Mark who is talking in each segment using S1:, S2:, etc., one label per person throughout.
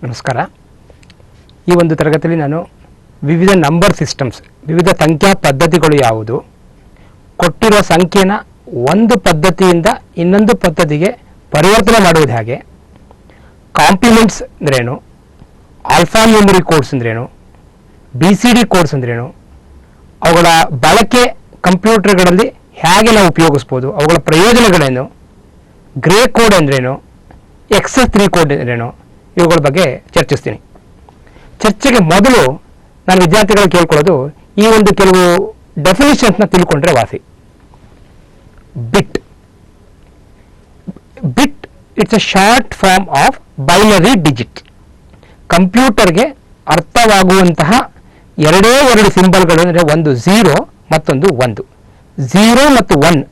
S1: ನಮಸ್ಕಾರ. ಈ ಒಂದು ತರಗತಿಯಲ್ಲಿ ನಾನು ವಿವಿಧ ನಂಬರ್ ಸಿಸ್ಟಮ್ಸ್, ವಿವಿಧ ಸಂಖ್ಯಾ ಪದ್ಧತಿಗಳು ಯಾವುದು, ಕೊಟ್ಟಿರುವ ಸಂಖ್ಯೆನ ಒಂದು ಪದ್ಧತಿಯಿಂದ ಇನ್ನೊಂದು ಪದ್ಧತಿಗೆ ಪರಿವರ್ತನೆ ಮಾಡುವುದು ಹೇಗೆ, ಕಾಂಪ್ಲಿಮೆಂಟ್ಸ್ ಅಂದ್ರೇನು, ಆಲ್ಫಾ ನ್ಯೂಮರಿ ಕೋಡ್ಸ್ ಅಂದ್ರೇನು, BCD ಕೋಡ್ಸ್ ಅಂದ್ರೇನು, ಅವುಗಳ ಬಳಕೆ ಕಂಪ್ಯೂಟರ್ಗಳಲ್ಲಿ ಹೇಗೆ ನಾವು ಉಪಯೋಗಿಸ್ಬೋದು, ಅವುಗಳ ಪ್ರಯೋಜನಗಳೇನು, ಗ್ರೇ ಕೋಡ್ ಅಂದ್ರೇನು, XS3 ಕೋಡ್ ಅಂದ್ರೇನು, ಇವುಗಳ ಬಗ್ಗೆ ಚರ್ಚಿಸ್ತೀನಿ. ಚರ್ಚೆಗೆ ಮೊದಲು ನಾನು ವಿದ್ಯಾರ್ಥಿಗಳು ಕೇಳ್ಕೊಳ್ಳೋದು ಈ ಒಂದು ಕೆಲವು ಡೆಫಿನಿಷನ್ಸ್ನ ತಿಳ್ಕೊಂಡ್ರೆ ವಾಸಿ. Bit it's a short form of binary digit. ಕಂಪ್ಯೂಟರ್ಗೆ ಅರ್ಥವಾಗುವಂತಹ ಎರಡೇ ಎರಡು ಸಿಂಬಲ್ಗಳು ಅಂದರೆ ಒಂದು 0 ಮತ್ತೊಂದು 1. 0 ಮತ್ತು 1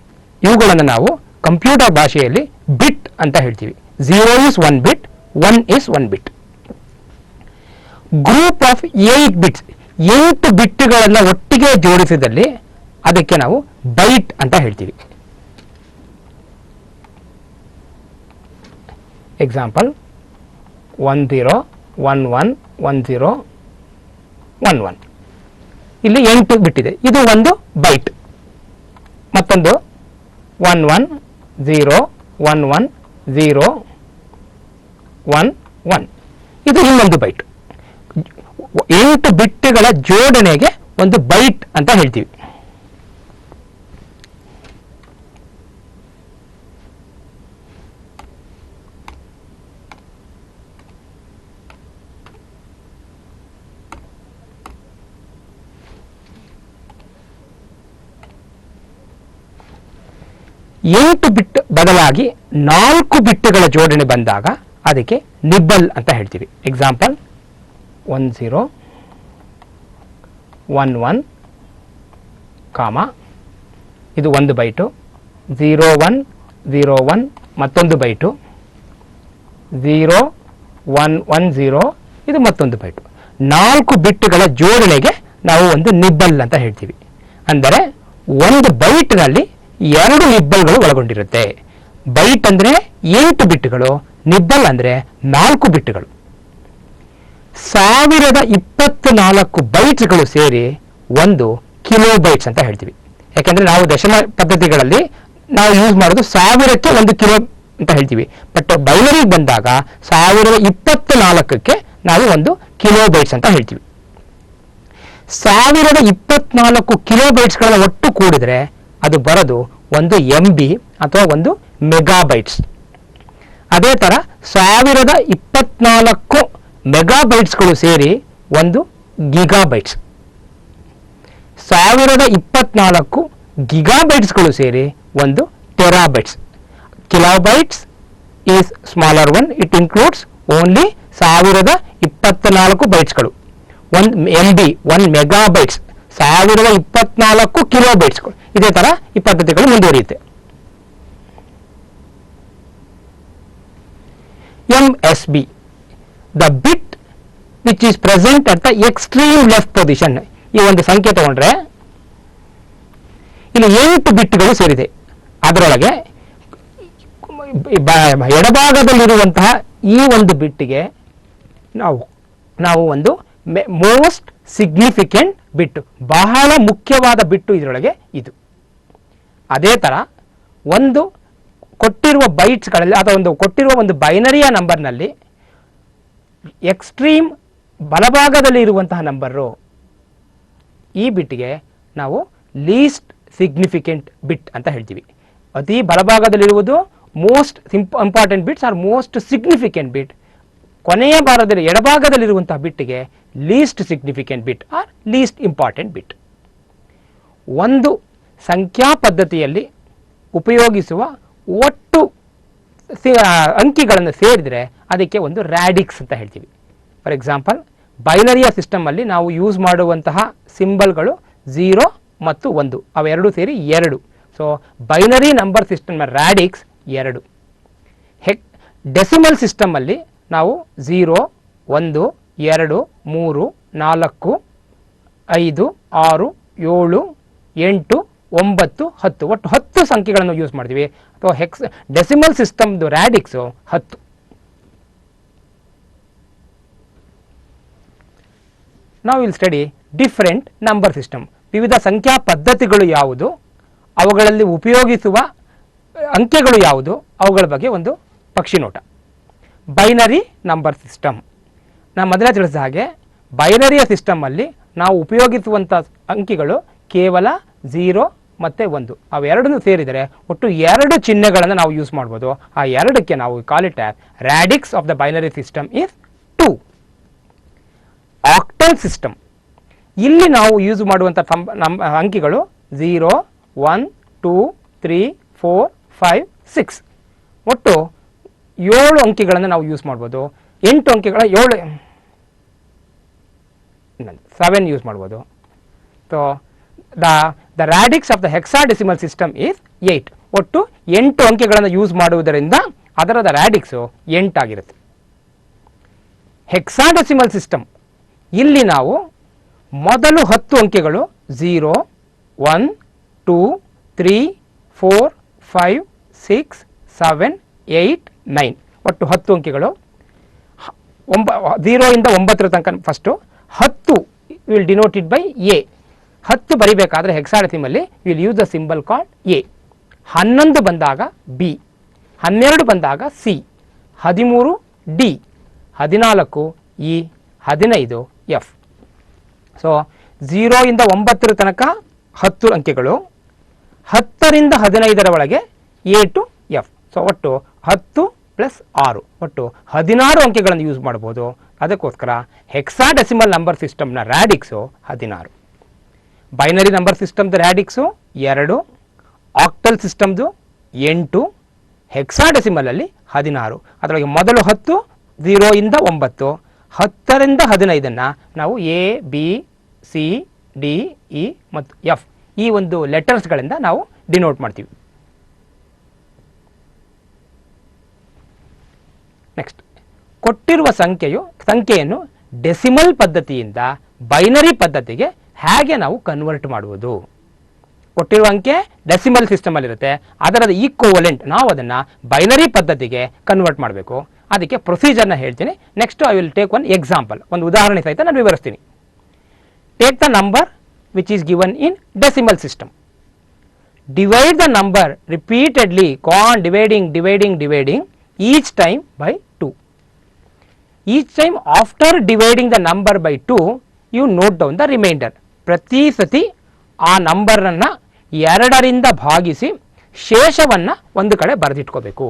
S1: ಇವುಗಳನ್ನು ನಾವು ಕಂಪ್ಯೂಟರ್ ಭಾಷೆಯಲ್ಲಿ ಬಿಟ್ ಅಂತ ಹೇಳ್ತೀವಿ. 0 is 1 bit, 1 is 1 bit. Group of 8 bits, 8 ಬಿಟ್ಗಳನ್ನು ಒಟ್ಟಿಗೆ ಜೋಡಿಸಿದಲ್ಲಿ ಅದಕ್ಕೆ ನಾವು ಬೈಟ್ ಅಂತ ಹೇಳ್ತೀವಿ. ಎಕ್ಸಾಂಪಲ್ 10 11 10 11. ಇಲ್ಲಿ 8 ಬಿಟ್ ಇದೆ, ಇದು ಒಂದು ಬೈಟ್. ಮತ್ತೊಂದು 11 0 11 0 1 1, ಇದು ಇನ್ನೊಂದು ಬೈಟ್. 8 ಬಿಟ್ಗಳ ಜೋಡಣೆಗೆ ಒಂದು ಬೈಟ್ ಅಂತ ಹೇಳ್ತೀವಿ. ಎಂಟು ಬಿಟ್ ಬದಲಾಗಿ 4 ಬಿಟ್ಗಳ ಜೋಡಣೆ ಬಂದಾಗ ಅದಕ್ಕೆ ನಿಬ್ಬಲ್ ಅಂತ ಹೇಳ್ತೀವಿ. ಎಕ್ಸಾಂಪಲ್ 10 11 ಕಾಮ, ಇದು ಒಂದು ಬೈಟು. 01 01 ಮತ್ತೊಂದು ಬೈಟು. 0110 ಇದು ಮತ್ತೊಂದು ಬೈಟು. 4 ಬಿಟ್ಗಳ ಜೋಡಣೆಗೆ ನಾವು ಒಂದು ನಿಬ್ಬಲ್ ಅಂತ ಹೇಳ್ತೀವಿ. ಅಂದರೆ ಒಂದು ಬೈಟ್ನಲ್ಲಿ 2 ನಿಬ್ಬಲ್ಗಳು ಒಳಗೊಂಡಿರುತ್ತೆ. ಬೈಟ್ ಅಂದರೆ 8 ಬಿಟ್ಗಳು, ನಿಬ್ಬಲ್ ಅಂದರೆ 4 ಬಿಟ್ಗಳು. 1024 ಬೈಟ್ಸ್ಗಳು ಸೇರಿ ಒಂದು ಕಿಲೋ ಬೈಟ್ಸ್ ಅಂತ ಹೇಳ್ತೀವಿ. ಯಾಕೆಂದರೆ ನಾವು ದಶಮ ಪದ್ಧತಿಗಳಲ್ಲಿ ನಾವು ಯೂಸ್ ಮಾಡೋದು 1000ಕ್ಕೆ 1 ಕಿಲೋ ಅಂತ ಹೇಳ್ತೀವಿ. ಬಟ್ ಬೈನರಿಗೆ ಬಂದಾಗ 1024ಕ್ಕೆ ನಾವು ಒಂದು ಕಿಲೋ ಬೈಟ್ಸ್ ಅಂತ ಹೇಳ್ತೀವಿ. 1024 ಕಿಲೋ ಬೈಟ್ಸ್ಗಳನ್ನು ಒಟ್ಟು ಕೂಡಿದ್ರೆ ಅದು ಬರೋದು ಒಂದು MB ಅಥವಾ ಒಂದು ಮೆಗಾಬೈಟ್ಸ್. ಅದೇ ಥರ 1024 ಮೆಗಾಬೈಟ್ಸ್ಗಳು ಸೇರಿ ಒಂದು ಗಿಗಾಬೈಟ್ಸ್. 1024 ಗಿಗಾಬೈಟ್ಸ್ಗಳು ಸೇರಿ ಒಂದು terabytes. Kilobytes is smaller one, it includes only 1024 ಬೈಟ್ಸ್ಗಳು. 1 MB 1 ಮೆಗಾಬೈಟ್ಸ್, 1024 ಕಿಲೋಬೈಟ್ಸ್ಗಳು. ಇದೇ ಥರ ಈ ಪದ್ಧತಿಗಳು ಮುಂದುವರಿಯುತ್ತೆ. MSB, the bit which is present at the extreme left position. ಈ ಒಂದು ಸಂಖ್ಯೆ ತಗೊಂಡ್ರೆ ಇಲ್ಲಿ 8 ಬಿಟ್ಗಳು ಸೇರಿದೆ. ಅದರೊಳಗೆ ಎಡಭಾಗದಲ್ಲಿರುವಂತಹ ಈ ಒಂದು ಬಿಟ್ಟಿಗೆ ನಾವು ಒಂದು ಮೋಸ್ಟ್ ಸಿಗ್ನಿಫಿಕೆಂಟ್ ಬಿಟ್ಟು, ಬಹಳ ಮುಖ್ಯವಾದ ಬಿಟ್ಟು ಇದರೊಳಗೆ ಇದು. ಅದೇ ಥರ ಒಂದು ಕೊಟ್ಟಿರುವ ಬೈಟ್ಸ್ಗಳಲ್ಲಿ ಅಥವಾ ಒಂದು ಕೊಟ್ಟಿರುವ ಒಂದು ಬೈನರಿಯ ನಂಬರ್ನಲ್ಲಿ ಎಕ್ಸ್ಟ್ರೀಮ್ ಬಲಭಾಗದಲ್ಲಿ ಇರುವಂತಹ ನಂಬರು, ಈ ಬಿಟ್ಗೆ ನಾವು ಲೀಸ್ಟ್ ಸಿಗ್ನಿಫಿಕೆಂಟ್ ಬಿಟ್ ಅಂತ ಹೇಳ್ತೀವಿ. ಅತಿ ಬಲಭಾಗದಲ್ಲಿರುವುದು most important bits are most significant bit. ಕೊನೆಯ ಭಾಗದಲ್ಲಿ ಎಡಭಾಗದಲ್ಲಿರುವಂತಹ ಬಿಟ್ಗೆ least significant bit or least important bit. ಒಂದು ಸಂಖ್ಯಾ ಪದ್ಧತಿಯಲ್ಲಿ ಉಪಯೋಗಿಸುವ ಒಟ್ಟು ಅಂಕಿಗಳನ್ನು ಸೇರಿದರೆ ಅದಕ್ಕೆ ಒಂದು ರ್ಯಾಡಿಕ್ಸ್ ಅಂತ ಹೇಳ್ತೀವಿ. ಫಾರ್ ಎಕ್ಸಾಂಪಲ್ ಬೈನರಿಯ ಸಿಸ್ಟಮಲ್ಲಿ ನಾವು ಯೂಸ್ ಮಾಡುವಂತಹ ಸಿಂಬಲ್ಗಳು 0 ಮತ್ತು 1, ಅವೆರಡು ಸೇರಿ 2. ಸೊ ಬೈನರಿ ನಂಬರ್ ಸಿಸ್ಟಮ್ನ ರ್ಯಾಡಿಕ್ಸ್ 2. ಡೆಸಿಮಲ್ ಸಿಸ್ಟಮಲ್ಲಿ ನಾವು 0 1 2 3 4 5 6 7 8 9 10 ಒಟ್ಟು 10 ಸಂಖ್ಯೆಗಳನ್ನು ಯೂಸ್ ಮಾಡ್ತೀವಿ. ಅಥವಾ ಡೆಸಿಮಲ್ ಸಿಸ್ಟಮ್ದು ರ್ಯಾಡಿಕ್ಸು 10. ನಾವು will study different number system. ವಿವಿಧ ಸಂಖ್ಯಾ ಪದ್ಧತಿಗಳು ಯಾವುದು, ಅವುಗಳಲ್ಲಿ ಉಪಯೋಗಿಸುವ ಅಂಕೆಗಳು ಯಾವುದು, ಅವುಗಳ ಬಗ್ಗೆ ಒಂದು ಪಕ್ಷಿ ನೋಟ. Binary number system. ನಾನು ಮೊದಲೇ ತಿಳಿಸಿದ ಹಾಗೆ ಬೈನರಿಯ ಸಿಸ್ಟಮಲ್ಲಿ ನಾವು ಉಪಯೋಗಿಸುವಂಥ ಅಂಕಿಗಳು ಕೇವಲ 0 ಮತ್ತು 1. ಅವೆರಡನ್ನು ಸೇರಿದರೆ ಒಟ್ಟು 2 ಚಿಹ್ನೆಗಳನ್ನು ನಾವು ಯೂಸ್ ಮಾಡ್ಬೋದು. ಆ ಎರಡಕ್ಕೆ ನಾವು call it as radix of the binary system is 2. Octal system. ಇಲ್ಲಿ ನಾವು ಯೂಸ್ ಮಾಡುವಂಥ ಅಂಕಿಗಳು 0, 1, 2, 3, 4, 5, 6. ಒಟ್ಟು 7 ಅಂಕಿಗಳನ್ನು ನಾವು ಯೂಸ್ ಮಾಡ್ಬೋದು. 8 ಅಂಕಿಗಳ 7 ಯೂಸ್ ಮಾಡ್ಬೋದು. So the radix of the hexadecimal system is 8. ಒಟ್ಟು 8 ಅಂಕಿಗಳನ್ನು ಯೂಸ್ ಮಾಡುವುದರಿಂದ ಅದರದ ರಾಡಿಕ್ಸು 8 ಆಗಿರುತ್ತೆ. ಹೆಕ್ಸಾಡೆಸಿಮಲ್ ಸಿಸ್ಟಮ್ ಇಲ್ಲಿ ನಾವು ಮೊದಲು 10 ಅಂಕೆಗಳು 0, 1, 2, 3, 4, 5, 6, 7, 8, 9 ಒಟ್ಟು 10 ಅಂಕೆಗಳು. 0 ಇಂದ 9 ತನಕ first 10 will denoted by A. 10 ಬರಿಬೇಕಾದ್ರೆ ಹೆಕ್ಸಾಡೆಸಿಮಲ್ಲಿ will use the symbol called A. 11 ಬಂದಾಗ ಬಿ, 12 ಬಂದಾಗ C, 13 D, 14 E, 15 F. So 0 ಇಂದ 9 ತನಕ 10 ಅಂಕೆಗಳು, 10 ರಿಂದ 15 ಒಳಗೆ ಎ ಟು ಎಫ್. ಸೊ ಒಟ್ಟು 10 ಪ್ಲಸ್ 6 ಒಟ್ಟು 16 ಅಂಕೆಗಳನ್ನು ಯೂಸ್ ಮಾಡ್ಬೋದು. ಅದಕ್ಕೋಸ್ಕರ ಹೆಕ್ಸಾಡೆಸಿಮಲ್ ನಂಬರ್ ಸಿಸ್ಟಮ್ನ ರ್ಯಾಡಿಕ್ಸು 16. ಬೈನರಿ ನಂಬರ್ ಸಿಸ್ಟಮ್ದು ರ್ಯಾಡಿಕ್ಸು 2, ಆಕ್ಟಲ್ ಸಿಸ್ಟಮ್ದು 8, ಹೆಕ್ಸಾಡೆಸಿಮಲಲ್ಲಿ 16. ಅದರೊಳಗೆ ಮೊದಲು 10 0 ಇಂದ 9, 10 ರಿಂದ 15 ನಾವು A, B, C, D, E ಮತ್ತು ಎಫ್ ಈ ಒಂದು ಲೆಟರ್ಸ್ಗಳಿಂದ ನಾವು ಡಿನೋಟ್ ಮಾಡ್ತೀವಿ. ನೆಕ್ಸ್ಟ್, ಕೊಟ್ಟಿರುವ ಸಂಖ್ಯೆಯನ್ನು ಡೆಸಿಮಲ್ ಪದ್ಧತಿಯಿಂದ ಬೈನರಿ ಪದ್ಧತಿಗೆ ಹೇಗೆ ನಾವು ಕನ್ವರ್ಟ್ ಮಾಡುವುದು. ಕೊಟ್ಟಿರುವ ಅಂಕೆ ಡೆಸಿಮಲ್ ಸಿಸ್ಟಮಲ್ಲಿರುತ್ತೆ, ಅದರದ ಈಕ್ವಲೆಂಟ್ ನಾವು ಅದನ್ನು ಬೈನರಿ ಪದ್ಧತಿಗೆ ಕನ್ವರ್ಟ್ ಮಾಡಬೇಕು. ಅದಕ್ಕೆ ಪ್ರೊಸೀಜರ್ನ ಹೇಳ್ತೀನಿ. Next I will take one example, ಒಂದು ಉದಾಹರಣೆ ಸಹಿತ ನಾನು ವಿವರಿಸ್ತೀನಿ. Take the number which is given in decimal system. Divide the number repeatedly, ಕಾನ್ dividing each time by 2. Each time after dividing the number by 2, you note down the remainder. ಪ್ರತಿ ಸತಿ ಆ ನಂಬರನ್ನು 2 ರಿಂದ ಭಾಗಿಸಿ ಶೇಷವನ್ನು ಒಂದು ಕಡೆ ಬರೆದಿಟ್ಕೋಬೇಕು.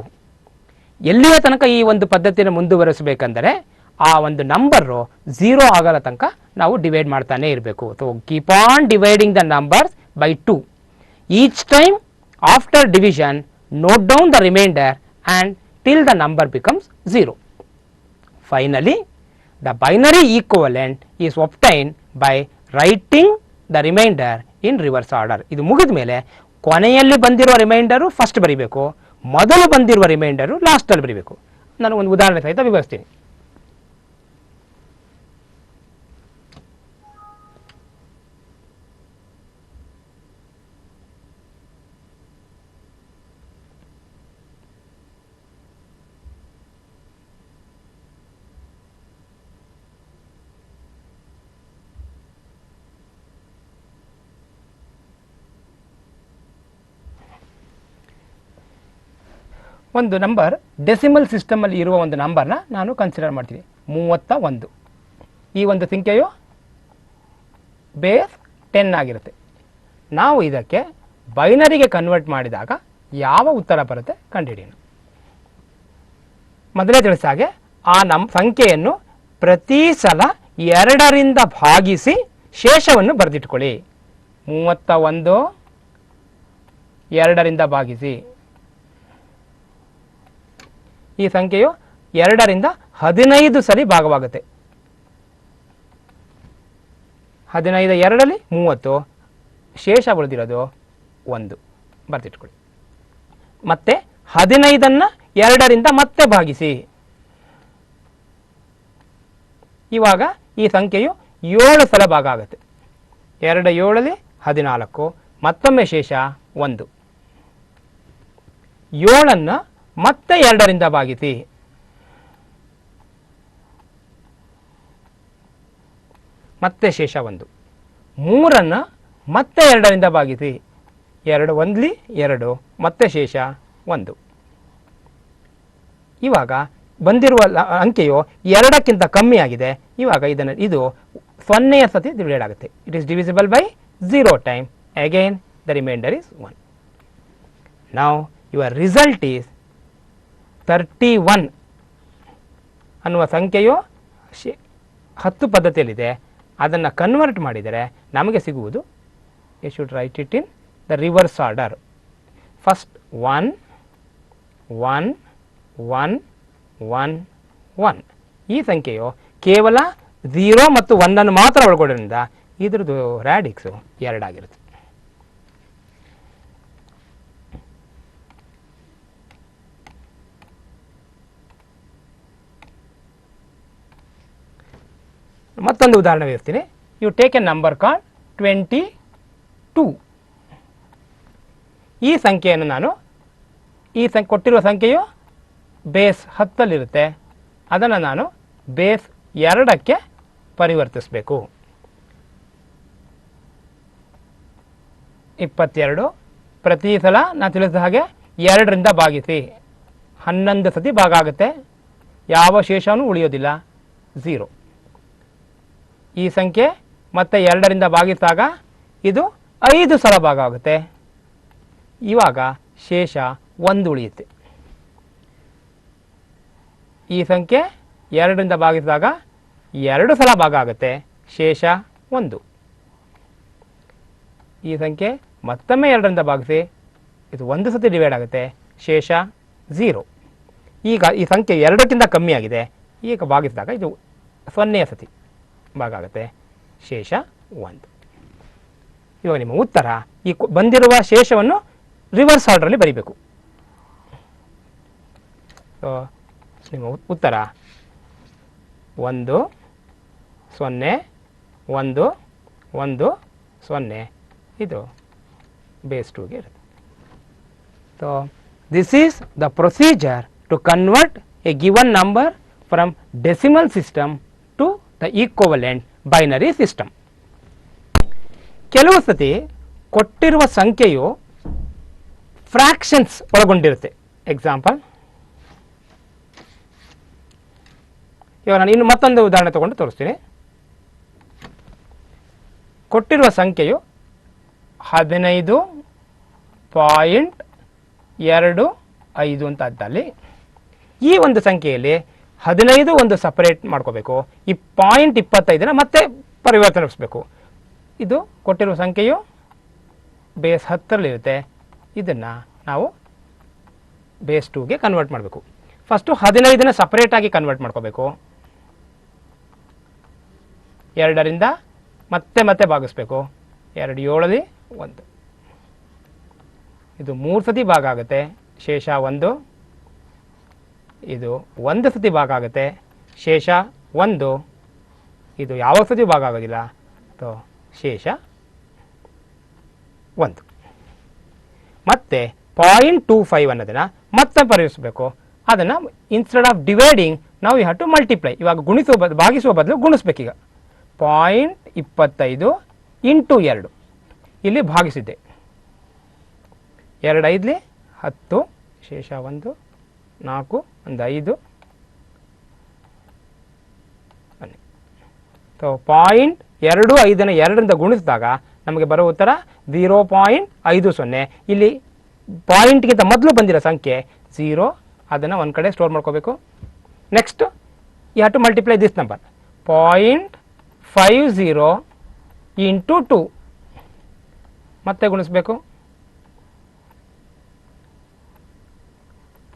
S1: ಎಲ್ಲಿಯ ತನಕ ಈ ಒಂದು ಪದ್ಧತಿಯನ್ನು ಮುಂದುವರಿಸಬೇಕಂದರೆ ಆ ಒಂದು ನಂಬರು 0 ಆಗಲ ತನಕ ನಾವು ಡಿವೈಡ್ ಮಾಡ್ತಾನೆ ಇರಬೇಕು. So keep on dividing the numbers by 2. Each time after division note down the reminder and till the number becomes 0. Finally, the binary equivalent is obtained by writing the remainder in reverse order. ಇದು ಮುಗಿದ ಮೇಲೆ ಕೊನೆಯಲ್ಲಿ ಬಂದಿರುವ reminder first ಬರೀಬೇಕು, ಮೊದಲು ಬಂದಿರುವ reminder ಲಾಸ್ಟಲ್ಲಿ ಬರೀಬೇಕು. ನಾನು ಒಂದು ಉದಾಹರಣೆ ಸಹಿತ ವಿವರಿಸ್ತೀನಿ. ಒಂದು ನಂಬರ್ ಡೆಸಿಮಲ್ ಸಿಸ್ಟಮಲ್ಲಿ ಇರುವ ಒಂದು ನಂಬರ್ನ ನಾನು ಕನ್ಸಿಡರ್ ಮಾಡ್ತೀನಿ 31. ಈ ಒಂದು ಸಂಖ್ಯೆಯು ಬೇಸ್ 10 ಆಗಿರುತ್ತೆ. ನಾವು ಇದಕ್ಕೆ ಬೈನರಿಗೆ ಕನ್ವರ್ಟ್ ಮಾಡಿದಾಗ ಯಾವ ಉತ್ತರ ಬರುತ್ತೆ ಕಂಡುಹಿಡಿಯೋಣ. ಮೊದಲೇ ತಿಳಿಸ ಹಾಗೆ ಆ ಸಂಖ್ಯೆಯನ್ನು ಪ್ರತಿ ಸಲ 2 ರಿಂದ ಭಾಗಿಸಿ ಶೇಷವನ್ನು ಬರೆದಿಟ್ಕೊಳ್ಳಿ. 31 2 ರಿಂದ ಭಾಗಿಸಿ. ಈ ಸಂಖ್ಯೆಯು 2 ರಿಂದ 15 ಸರಿ ಭಾಗವಾಗುತ್ತೆ. 15 2ರಲ್ಲಿ 30, ಶೇಷ ಉಳಿದಿರೋದು 1 ಬರೆದಿಟ್ಕೊಳ್ಳಿ. ಮತ್ತೆ 15ನ್ನು 2 ರಿಂದ ಮತ್ತೆ ಭಾಗಿಸಿ. ಇವಾಗ ಈ ಸಂಖ್ಯೆಯು 7 ಸಲ ಭಾಗ ಆಗುತ್ತೆ. 2 7ರಲ್ಲಿ 14, ಮತ್ತೊಮ್ಮೆ ಶೇಷ 1. 7ನ್ನು ಮತ್ತೆ 2 ರಿಂದ ಭಾಗಿಸಿ. ಮತ್ತೆ ಶೇಷ 1. 3 ಮತ್ತೆ 2ರಿಂದ ಭಾಗಿಸಿ, 2 1 2 ಮತ್ತೆ ಶೇಷ 1. ಇವಾಗ ಬಂದಿರುವ ಅಂಕೆಯು 2ಕ್ಕಿಂತ ಕಮ್ಮಿ ಆಗಿದೆ. ಇವಾಗ ಇದು 0ಯ ಸತಿ ಡಿವೈಡ್ ಆಗುತ್ತೆ. It is divisible by 0 time. Again the reminder is 1. Now your result is 31 ಅನ್ನುವ ಸಂಖ್ಯೆಯು 10 ಪದ್ಧತಿಯಲ್ಲಿದೆ. ಅದನ್ನು ಕನ್ವರ್ಟ್ ಮಾಡಿದರೆ ನಮಗೆ ಸಿಗುವುದು, you should write it in the reverse order. First 1 1 1 1 1. ಈ ಸಂಖ್ಯೆಯು ಕೇವಲ 0 ಮತ್ತು 1 ಮಾತ್ರ ಒಳಗೊಳ್ಳೋದ್ರಿಂದ ಇದರದ್ದು ರ್ಯಾಡಿಕ್ಸು 2 ಆಗಿರುತ್ತೆ. ಮತ್ತೊಂದು ಉದಾಹರಣೆ ಹೇಳ್ತೀನಿ. You take a number call 22. ಈ ಸಂಖ್ಯೆಯನ್ನು ನಾನು ಕೊಟ್ಟಿರುವ ಸಂಖ್ಯೆಯು ಬೇಸ್ 10 ಅದನ್ನು ನಾನು ಬೇಸ್ 2ಕ್ಕೆ ಪರಿವರ್ತಿಸಬೇಕು. 22 ಪ್ರತಿ ಸಲ ನಾನು ತಿಳಿಸಿದ ಹಾಗೆ 2ರಿಂದ ಭಾಗಿಸಿ, 11 ಸತಿ ಭಾಗ ಆಗುತ್ತೆ. ಯಾವ ಶೇಷವೂ ಉಳಿಯೋದಿಲ್ಲ, 0. ಈ ಸಂಖ್ಯೆ ಮತ್ತೆ 2ರಿಂದ ಭಾಗಿಸಿದಾಗ ಇದು 5 ಸಲ ಭಾಗ ಆಗುತ್ತೆ. ಇವಾಗ ಶೇಷ 1 ಉಳಿಯುತ್ತೆ. ಈ ಸಂಖ್ಯೆ 2ರಿಂದ ಭಾಗಿಸಿದಾಗ 2 ಸಲ ಭಾಗ ಆಗುತ್ತೆ, ಶೇಷ 1. ಈ ಸಂಖ್ಯೆ ಮತ್ತೊಮ್ಮೆ 2ರಿಂದ ಭಾಗಿಸಿ, ಇದು 1 ಸತಿ ಡಿವೈಡ್ ಆಗುತ್ತೆ, ಶೇಷ 0. ಈಗ ಈ ಸಂಖ್ಯೆ 2ಕ್ಕಿಂತ ಕಮ್ಮಿ ಆಗಿದೆ. ಈಗ ಭಾಗಿಸಿದಾಗ ಇದು 0ಯ ಸತಿ ಭಾಗ ಆಗುತ್ತೆ, ಶೇಷ 1. ಇವಾಗ ನಿಮ್ಮ ಉತ್ತರ ಈ ಬಂದಿರುವ ಶೇಷವನ್ನು ರಿವರ್ಸ್ ಆರ್ಡರಲ್ಲಿ ಬರೀಬೇಕು. ಸೊ ನಿಮ್ಮ ಉತ್ತರ 1 0 1 1 0 ಇದು ಬೇಸ್ 2ಗೆ ಇರುತ್ತೆ. So this is the procedure to convert a given number from decimal system to the equivalent binary system. ಕೆಲವು ಸತಿ ಕೊಟ್ಟಿರುವ ಸಂಖ್ಯೆಯು ಫ್ರಾಕ್ಷನ್ಸ್ ಒಳಗೊಂಡಿರುತ್ತೆ. ಎಕ್ಸಾಂಪಲ್, ಇವಾಗ ನಾನು ಇನ್ನು ಮತ್ತೊಂದು ಉದಾಹರಣೆ ತಗೊಂಡು ತೋರಿಸ್ತೀನಿ. ಕೊಟ್ಟಿರುವ ಸಂಖ್ಯೆಯು 15.25 ಅಂತ ಅದ್ದಲ್ಲಿ ಈ ಒಂದು ಸಂಖ್ಯೆಯಲ್ಲಿ 15 ಒಂದು ಸಪರೇಟ್ ಮಾಡ್ಕೋಬೇಕು. ಈ 0.25 ಮತ್ತೆ ಪರಿವರ್ತನಿಸಬೇಕು. ಇದು ಕೊಟ್ಟಿರುವ ಸಂಖ್ಯೆಯು ಬೇಸ್ 10ರಲ್ಲಿರುತ್ತೆ. ಇದನ್ನು ನಾವು ಬೇಸ್ 2ಗೆ ಕನ್ವರ್ಟ್ ಮಾಡಬೇಕು. ಫಸ್ಟು 15ನ ಸಪರೇಟಾಗಿ ಕನ್ವರ್ಟ್ ಮಾಡ್ಕೋಬೇಕು. 2ರಿಂದ ಮತ್ತೆ ಭಾಗಿಸ್ಬೇಕು. 2 7 1. ಇದು 3 ಸತಿ ಭಾಗ ಆಗುತ್ತೆ, ಶೇಷ 1. ಇದು 1 ಸತಿ ಭಾಗ ಆಗುತ್ತೆ, ಶೇಷ 1. ಇದು ಯಾವ ಸತಿ ಭಾಗ ಆಗೋದಿಲ್ಲ, ಸೊ ಶೇಷ 1. ಮತ್ತೆ 0.25 ಅನ್ನೋದನ್ನು ಮತ್ತೆ ಪರಿಹರಿಸಬೇಕು. ಅದನ್ನು ಇನ್ಸ್ಟೆಡ್ ಆಫ್ ಡಿವೈಡಿಂಗ್ ನಾವು ಯು ಹ್ಯಾವ್ ಟು ಮಲ್ಟಿಪ್ಲೈ. ಇವಾಗ ಭಾಗಿಸುವ ಬದಲು ಗುಣಿಸ್ಬೇಕೀಗ. 0.25 ಇಂಟು 2 ಇಲ್ಲಿ ಭಾಗಿಸಿದ್ದೆ. 2 5 10, ಶೇಷ 1 4 1 5. ಸೊ 0.25ನ 2ರಿಂದ ಗುಣಿಸಿದಾಗ ನಮಗೆ ಬರೋ ಉತ್ತರ 0.50. ಇಲ್ಲಿ ಪಾಯಿಂಟ್ಗಿಂತ ಮೊದಲು ಬಂದಿರೋ ಸಂಖ್ಯೆ 0, ಅದನ್ನು ಒಂದು ಕಡೆ ಸ್ಟೋರ್ ಮಾಡ್ಕೋಬೇಕು. Next you have to multiply this number 0.50 into 2 ಮತ್ತೆ ಗುಣಿಸ್ಬೇಕು.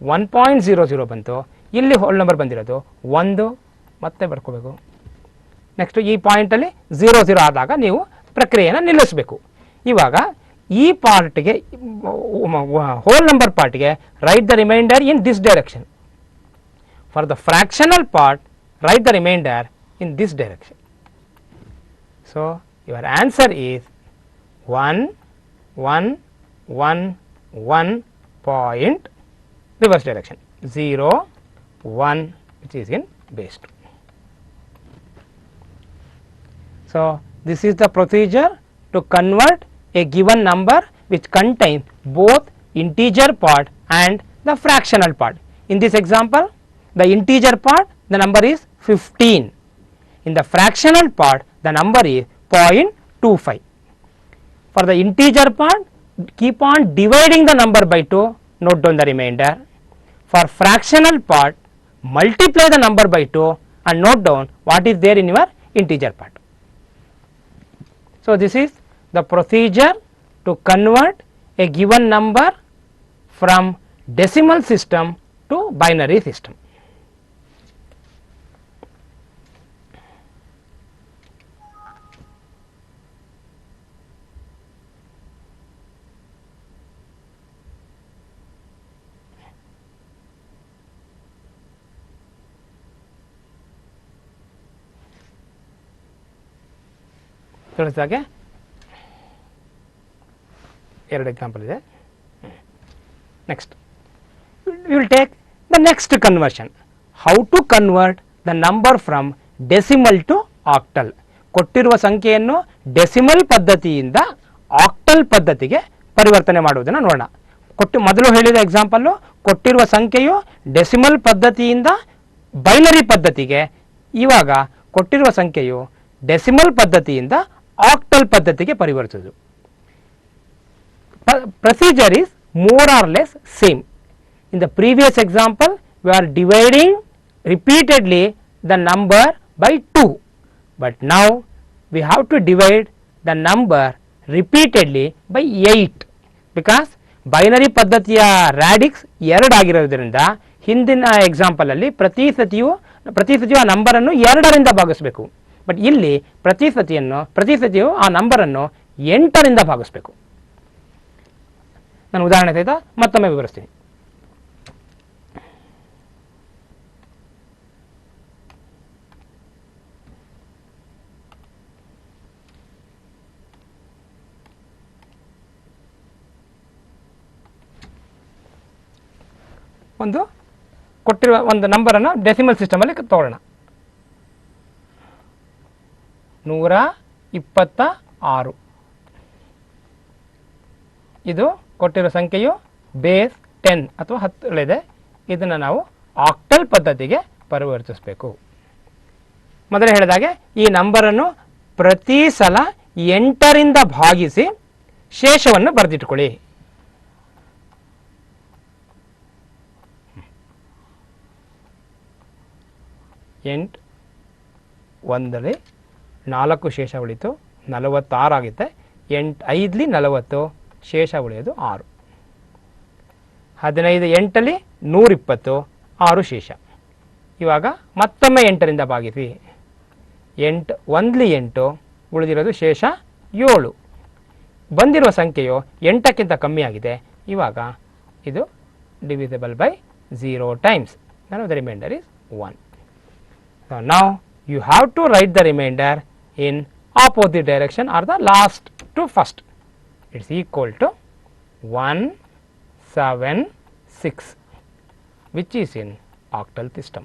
S1: 1.00 ಬಂತು. ಇಲ್ಲಿ ಹೋಲ್ ನಂಬರ್ ಬಂದಿರೋದು 1 ಮತ್ತೆ ಬರ್ಕೋಬೇಕು. ನೆಕ್ಸ್ಟ್ ಈ ಪಾಯಿಂಟಲ್ಲಿ 0 ಆದಾಗ ನೀವು ಪ್ರಕ್ರಿಯೆಯನ್ನು ನಿಲ್ಲಿಸಬೇಕು. ಇವಾಗ ಈ ಪಾರ್ಟ್ಗೆ ಹೋಲ್ ನಂಬರ್ ಪಾರ್ಟ್ಗೆ write the remainder in this direction. For the fractional part write the remainder in this direction. So your answer is 1 1 1 1 point reverse direction 0 1 which is in base 2. So this is the procedure to convert a given number which contains both integer part and the fractional part. In this example, the integer part, the number is 15. In the fractional part, the number is 0.25. For the integer part, keep on dividing the number by 2, note down the remainder. For fractional part, multiply the number by 2 and note down what is there in your integer part. So this is the procedure to convert a given number from decimal system to binary system. ತಿಳಿಸಿದಾಗೆ ಎರಡು example ಇದೆ. Next we will take the next conversion. How to convert the number from decimal to octal. ಕೊಟ್ಟಿರುವ ಸಂಖ್ಯೆಯನ್ನು decimal ಪದ್ಧತಿಯಿಂದ octal ಪದ್ಧತಿಗೆ ಪರಿವರ್ತನೆ ಮಾಡುವುದನ್ನು ನೋಡೋಣ. ಮೊದಲು ಹೇಳಿದ ಎಕ್ಸಾಂಪಲ್ಲು ಕೊಟ್ಟಿರುವ ಸಂಖ್ಯೆಯು ಡೆಸಿಮಲ್ ಪದ್ಧತಿಯಿಂದ ಬೈನರಿ ಪದ್ಧತಿಗೆ, ಇವಾಗ ಕೊಟ್ಟಿರುವ ಸಂಖ್ಯೆಯು ಡೆಸಿಮಲ್ ಪದ್ಧತಿಯಿಂದ ಆಕ್ಟಲ್ ಪದ್ಧತಿಗೆ ಪರಿವರ್ತಿಸುವುದು. Procedure is more or less same. In the previous example, we are dividing repeatedly the number by 2, but now we have to divide the number repeatedly by 8 because binary ಪದ್ಧತಿಯ radix 2 ಆಗಿರೋದ್ರಿಂದ ಹಿಂದಿನ example ಅಲ್ಲಿ ಪ್ರತಿ ಸತಿಯು ಆ ನಂಬರನ್ನು 2ರಿಂದ ಭಾಗಿಸಬೇಕು. But ಇಲ್ಲಿ ಪ್ರತಿ ಸತಿಯು ಆ ನಂಬರನ್ನು 8ರಿಂದ ಭಾಗಿಸಬೇಕು. ನಾನು ಉದಾಹರಣೆ ಸಹಿತ ಮತ್ತೊಮ್ಮೆ ವಿವರಿಸ್ತೀನಿ. ಕೊಟ್ಟಿರುವ ಒಂದು ನಂಬರನ್ನು ಡೆಸಿಮಲ್ ಸಿಸ್ಟಮಲ್ಲಿ ತಗೊಳ್ಳೋಣ. 126. ಇದು ಕೊಟ್ಟಿರೋ ಸಂಖ್ಯೆಯು ಬೇಸ್ 10 ಅಥವಾ 10 ಇದನ್ನು ನಾವು ಆಕ್ಟಲ್ ಪದ್ಧತಿಗೆ ಪರಿವರ್ತಿಸಬೇಕು. ಮೊದಲೇ ಹೇಳಿದಾಗೆ ಈ ನಂಬರನ್ನು ಪ್ರತಿ ಸಲ 8ರಿಂದ ಭಾಗಿಸಿ ಶೇಷವನ್ನು ಬರೆದಿಟ್ಕೊಳ್ಳಿ. 8 1ರಲ್ಲಿ 4 ಶೇಷ ಉಳಿತು, 46 ಆಗುತ್ತೆ. 8 5ಲಿ 40, ಶೇಷ ಉಳಿಯೋದು 6. 15 8ಲ್ಲಿ 120, 6 ಶೇಷ. ಇವಾಗ ಮತ್ತೊಮ್ಮೆ 8ರಿಂದ ಭಾಗಿಸಿ. 8 1ಲಿ 8, ಉಳಿದಿರೋದು ಶೇಷ 7. ಬಂದಿರುವ ಸಂಖ್ಯೆಯು 8ಕ್ಕಿಂತ ಕಮ್ಮಿ ಆಗಿದೆ. ಇವಾಗ ಇದು divisible by 0 times. Now the remainder is 1. So now you have to write the remainder in opposite direction or the last to first. It is equal to 176, which is in octal system.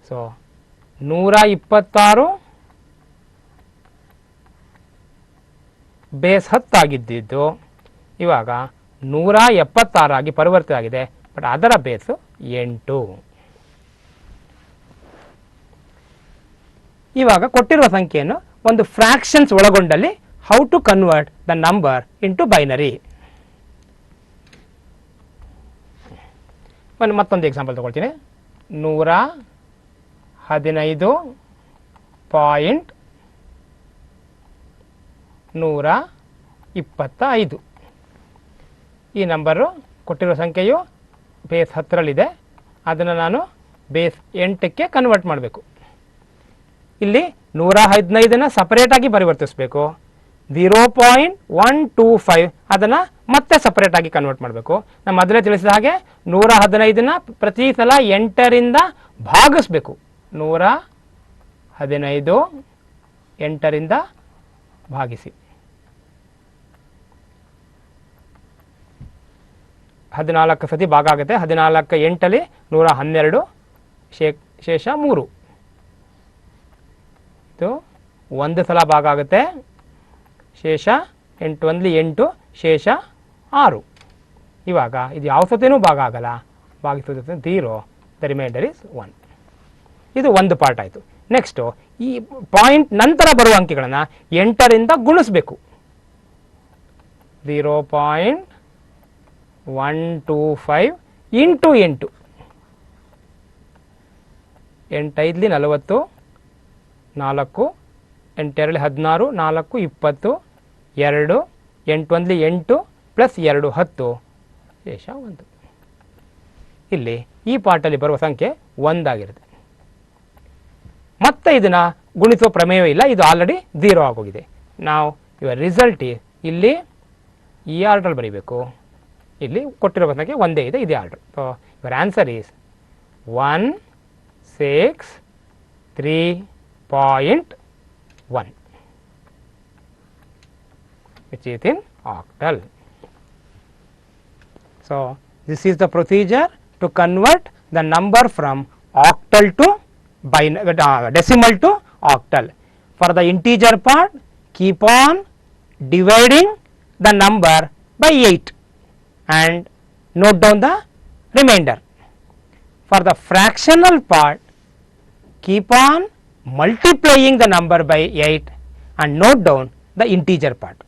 S1: So 126 base 10 ಆಗಿದ್ದು ಇವಾಗ 176 ಆಗಿ ಪರಿವರ್ತನೆ ಆಗಿದೆ. But ಅದರ ಬೇಸು 8. ಇವಾಗ ಕೊಟ್ಟಿರುವ ಸಂಖ್ಯೆಯನ್ನು ಒಂದು ಫ್ರಾಕ್ಷನ್ಸ್ ಒಳಗೊಂಡಲ್ಲಿ how to convert the number into binary. ಮತ್ತೊಂದು ಎಕ್ಸಾಂಪಲ್ ತಗೊಳ್ತೀನಿ. 115.125. ಈ ನಂಬರು ಕೊಟ್ಟಿರುವ ಸಂಖ್ಯೆಯು ಬೇಸ್ 10ರಲ್ಲಿದೆ. ಅದನ್ನು ನಾನು ಬೇಸ್ 8ಕ್ಕೆ ಕನ್ವರ್ಟ್ ಮಾಡಬೇಕು. ಇಲ್ಲಿ 115ನ್ನು ಸಪರೇಟಾಗಿ ಪರಿವರ್ತಿಸಬೇಕು. 0.125 ಅದನ್ನು ಮತ್ತೆ ಸಪರೇಟಾಗಿ ಕನ್ವರ್ಟ್ ಮಾಡಬೇಕು. ನಾನು ಮೊದಲೇ ತಿಳಿಸಿದ ಹಾಗೆ 115ನ್ನು ಪ್ರತಿ ಸಲ 8ರಿಂದ ಭಾಗಿಸಬೇಕು. 115 8ರಿಂದ ಭಾಗಿಸಿ. 14 ಸತಿ ಭಾಗ ಆಗುತ್ತೆ. 14 8ಲ್ಲಿ 112, ಶೇಷ 3. ಇದು ಒಂದು ಸಲ ಭಾಗ ಆಗುತ್ತೆ, ಶೇಷ 8 1 8, ಶೇಷ 6. ಇವಾಗ ಇದು ಯಾವ ಸತಿನೂ ಭಾಗ ಆಗಲ್ಲ, ಭಾಗಿಸೋದು 0, ದ ರಿಮೈಂಡರ್ ಇಸ್ 1. ಇದು ಒಂದು ಪಾರ್ಟ್ ಆಯಿತು. ನೆಕ್ಸ್ಟು ಈ ಪಾಯಿಂಟ್ ನಂತರ ಬರುವ ಅಂಕಿಗಳನ್ನು 8ರಿಂದ ಗುಣಿಸಬೇಕು. 0.125 ಇಂಟು 8, 8 5 40, 4 8 2 16, 4 20, 2 8 1 8 ಪ್ಲಸ್ 2 10, ಶೇಷ 1. ಇಲ್ಲಿ ಈ ಪಾರ್ಟಲ್ಲಿ ಬರುವ ಸಂಖ್ಯೆ 1 ಆಗಿರುತ್ತೆ. ಮತ್ತೆ ಇದನ್ನು ಗುಣಿಸುವ ಪ್ರಮೇಯವೇ ಇಲ್ಲ, ಇದು ಆಲ್ರೆಡಿ 0 ಆಗೋಗಿದೆ. ನಾವು ಯುವರ್ ರಿಸಲ್ಟ್ ಇಲ್ಲಿ ಈ ಆರ್ಡ್ರಲ್ಲಿ ಬರೀಬೇಕು. ಇಲ್ಲಿ ಕೊಟ್ಟಿರೋ ಸಂಖ್ಯೆ ಒಂದೇ ಇದೆ, ಇದೇ order. So your answer is 163.1, which is in octal. So this is the procedure to convert the number from octal to decimal to octal. For the integer part, keep on dividing the number by 8 and note down the remainder. For the fractional part, keep on multiplying the number by 8 and note down the integer part.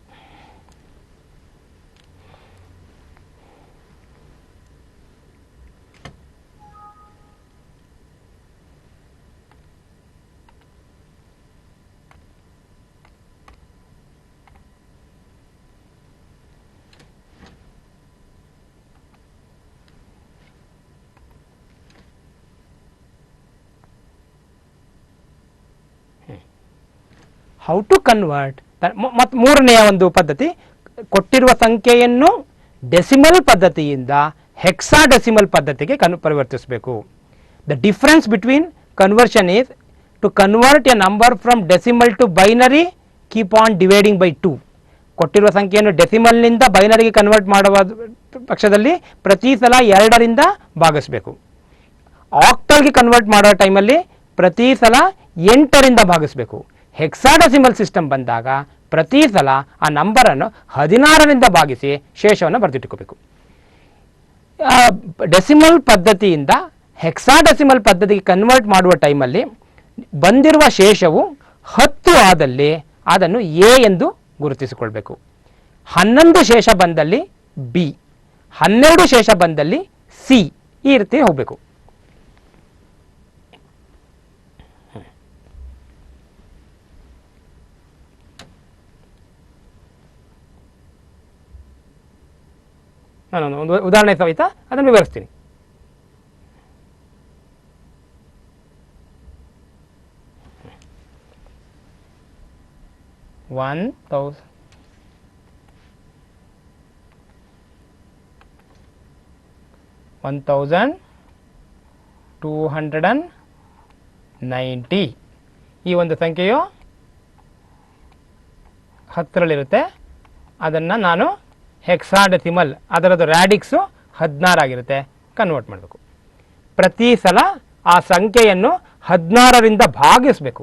S1: How to convert. ಮತ್ತು ಮೂರನೆಯ ಒಂದು ಪದ್ಧತಿ, ಕೊಟ್ಟಿರುವ ಸಂಖ್ಯೆಯನ್ನು decimal ಪದ್ಧತಿಯಿಂದ hexadecimal ಪದ್ಧತಿಗೆ ಪರಿವರ್ತಿಸಬೇಕು. The difference between conversion is to convert a number from decimal to binary, keep on dividing by 2. ಕೊಟ್ಟಿರುವ ಸಂಖ್ಯೆಯನ್ನು ಡೆಸಿಮಲ್ನಿಂದ ಬೈನರಿಗೆ ಕನ್ವರ್ಟ್ ಮಾಡುವ ಪಕ್ಷದಲ್ಲಿ ಪ್ರತಿ ಸಲ 2ರಿಂದ ಭಾಗಿಸಬೇಕು. ಆಕ್ಟಲ್ಗೆ ಕನ್ವರ್ಟ್ ಮಾಡೋ ಟೈಮಲ್ಲಿ ಪ್ರತಿ ಸಲ 8ರಿಂದ ಭಾಗಿಸಬೇಕು. ಹೆಕ್ಸಾಡೆಸಿಮಲ್ ಸಿಸ್ಟಮ್ ಬಂದಾಗ ಪ್ರತಿ ಸಲ ಆ ನಂಬರನ್ನು 16ರಿಂದ ಭಾಗಿಸಿ ಶೇಷವನ್ನು ಬರೆದಿಟ್ಟುಕೋಬೇಕು. ಡೆಸಿಮಲ್ ಪದ್ಧತಿಯಿಂದ ಹೆಕ್ಸಾಡೆಸಿಮಲ್ ಪದ್ಧತಿಗೆ ಕನ್ವರ್ಟ್ ಮಾಡುವ ಟೈಮಲ್ಲಿ ಬಂದಿರುವ ಶೇಷವು 10 ಆದಲ್ಲಿ ಅದನ್ನು ಎ ಎಂದು ಗುರುತಿಸಿಕೊಳ್ಬೇಕು. 11 ಶೇಷ ಬಂದಲ್ಲಿ ಬಿ, 12 ಶೇಷ ಬಂದಲ್ಲಿ ಸಿ, ಈ ರೀತಿ ಹೋಗಬೇಕು. ನಾನು ಒಂದು ಉದಾಹರಣೆ ಸಹಿತ ಅದನ್ನು ವಿವರಿಸ್ತೀನಿ. $1,290 ಈ ಒಂದು ಸಂಖ್ಯೆಯು 10ರಲ್ಲಿರುತ್ತೆ. ಅದನ್ನು ನಾನು ಹೆಕ್ಸಾಡೆಸಿಮಲ್, ಅದರದ್ದು ರ್ಯಾಡಿಕ್ಸು 16 ಆಗಿರುತ್ತೆ, ಕನ್ವರ್ಟ್ ಮಾಡಬೇಕು. ಪ್ರತಿ ಸಲ ಆ ಸಂಖ್ಯೆಯನ್ನು 16ರಿಂದ ಭಾಗಿಸಬೇಕು.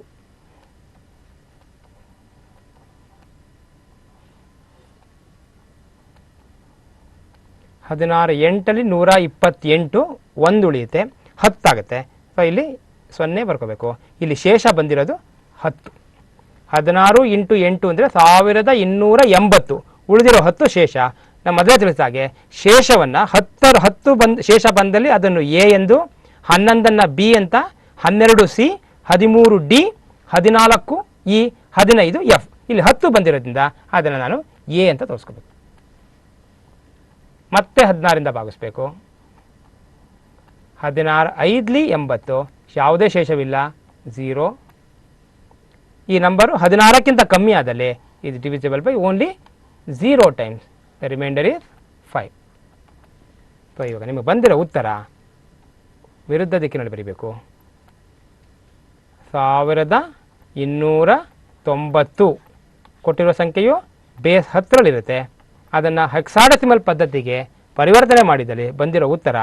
S1: ಹದಿನಾರು 8ರಲ್ಲಿ 128, 1 ಉಳಿಯುತ್ತೆ, 10 ಆಗುತ್ತೆ. ಸೊ ಇಲ್ಲಿ 0 ಬರ್ಕೋಬೇಕು. ಇಲ್ಲಿ ಶೇಷ ಬಂದಿರೋದು 10. 16 × 8 ಅಂದರೆ 1280, ಉಳಿದಿರೋ 10 ಶೇಷ. ನಮ್ಮ ಮೊದಲೇ ತಿಳಿಸಿದ ಹಾಗೆ ಶೇಷವನ್ನು 10 ಶೇಷ ಬಂದಲ್ಲಿ ಅದನ್ನು ಎ ಎಂದು, 11ನ್ನು ಬಿ ಅಂತ, 12 ಸಿ, 13 ಡಿ, 14 ಇ, 15 ಎಫ್. ಇಲ್ಲಿ 10 ಬಂದಿರೋದ್ರಿಂದ ಅದನ್ನು ನಾನು ಎ ಅಂತ ತೋರಿಸ್ಕೋಬೇಕು. ಮತ್ತೆ 16ರಿಂದ ಭಾಗಿಸ್ಬೇಕು. 16 5 80, ಯಾವುದೇ ಶೇಷವಿಲ್ಲ, 0. ಈ ನಂಬರು 16ಕ್ಕಿಂತ ಕಮ್ಮಿ ಆದಲ್ಲಿ ಇದು divisible by only 0 times, the reminder is 5. So ಇವಾಗ ನಿಮಗೆ ಬಂದಿರೋ ಉತ್ತರ ವಿರುದ್ಧ ದಿಕ್ಕಿನಲ್ಲಿ ಬರೀಬೇಕು. 1290 ಕೊಟ್ಟಿರುವ ಸಂಖ್ಯೆಯು ಬೇಸ್ 10ರಲ್ಲಿರುತ್ತೆ. ಅದನ್ನು ಹೆಕ್ಸಾಡೆಸಿಮಲ್ ಪದ್ಧತಿಗೆ ಪರಿವರ್ತನೆ ಮಾಡಿದಲ್ಲಿ ಬಂದಿರೋ ಉತ್ತರ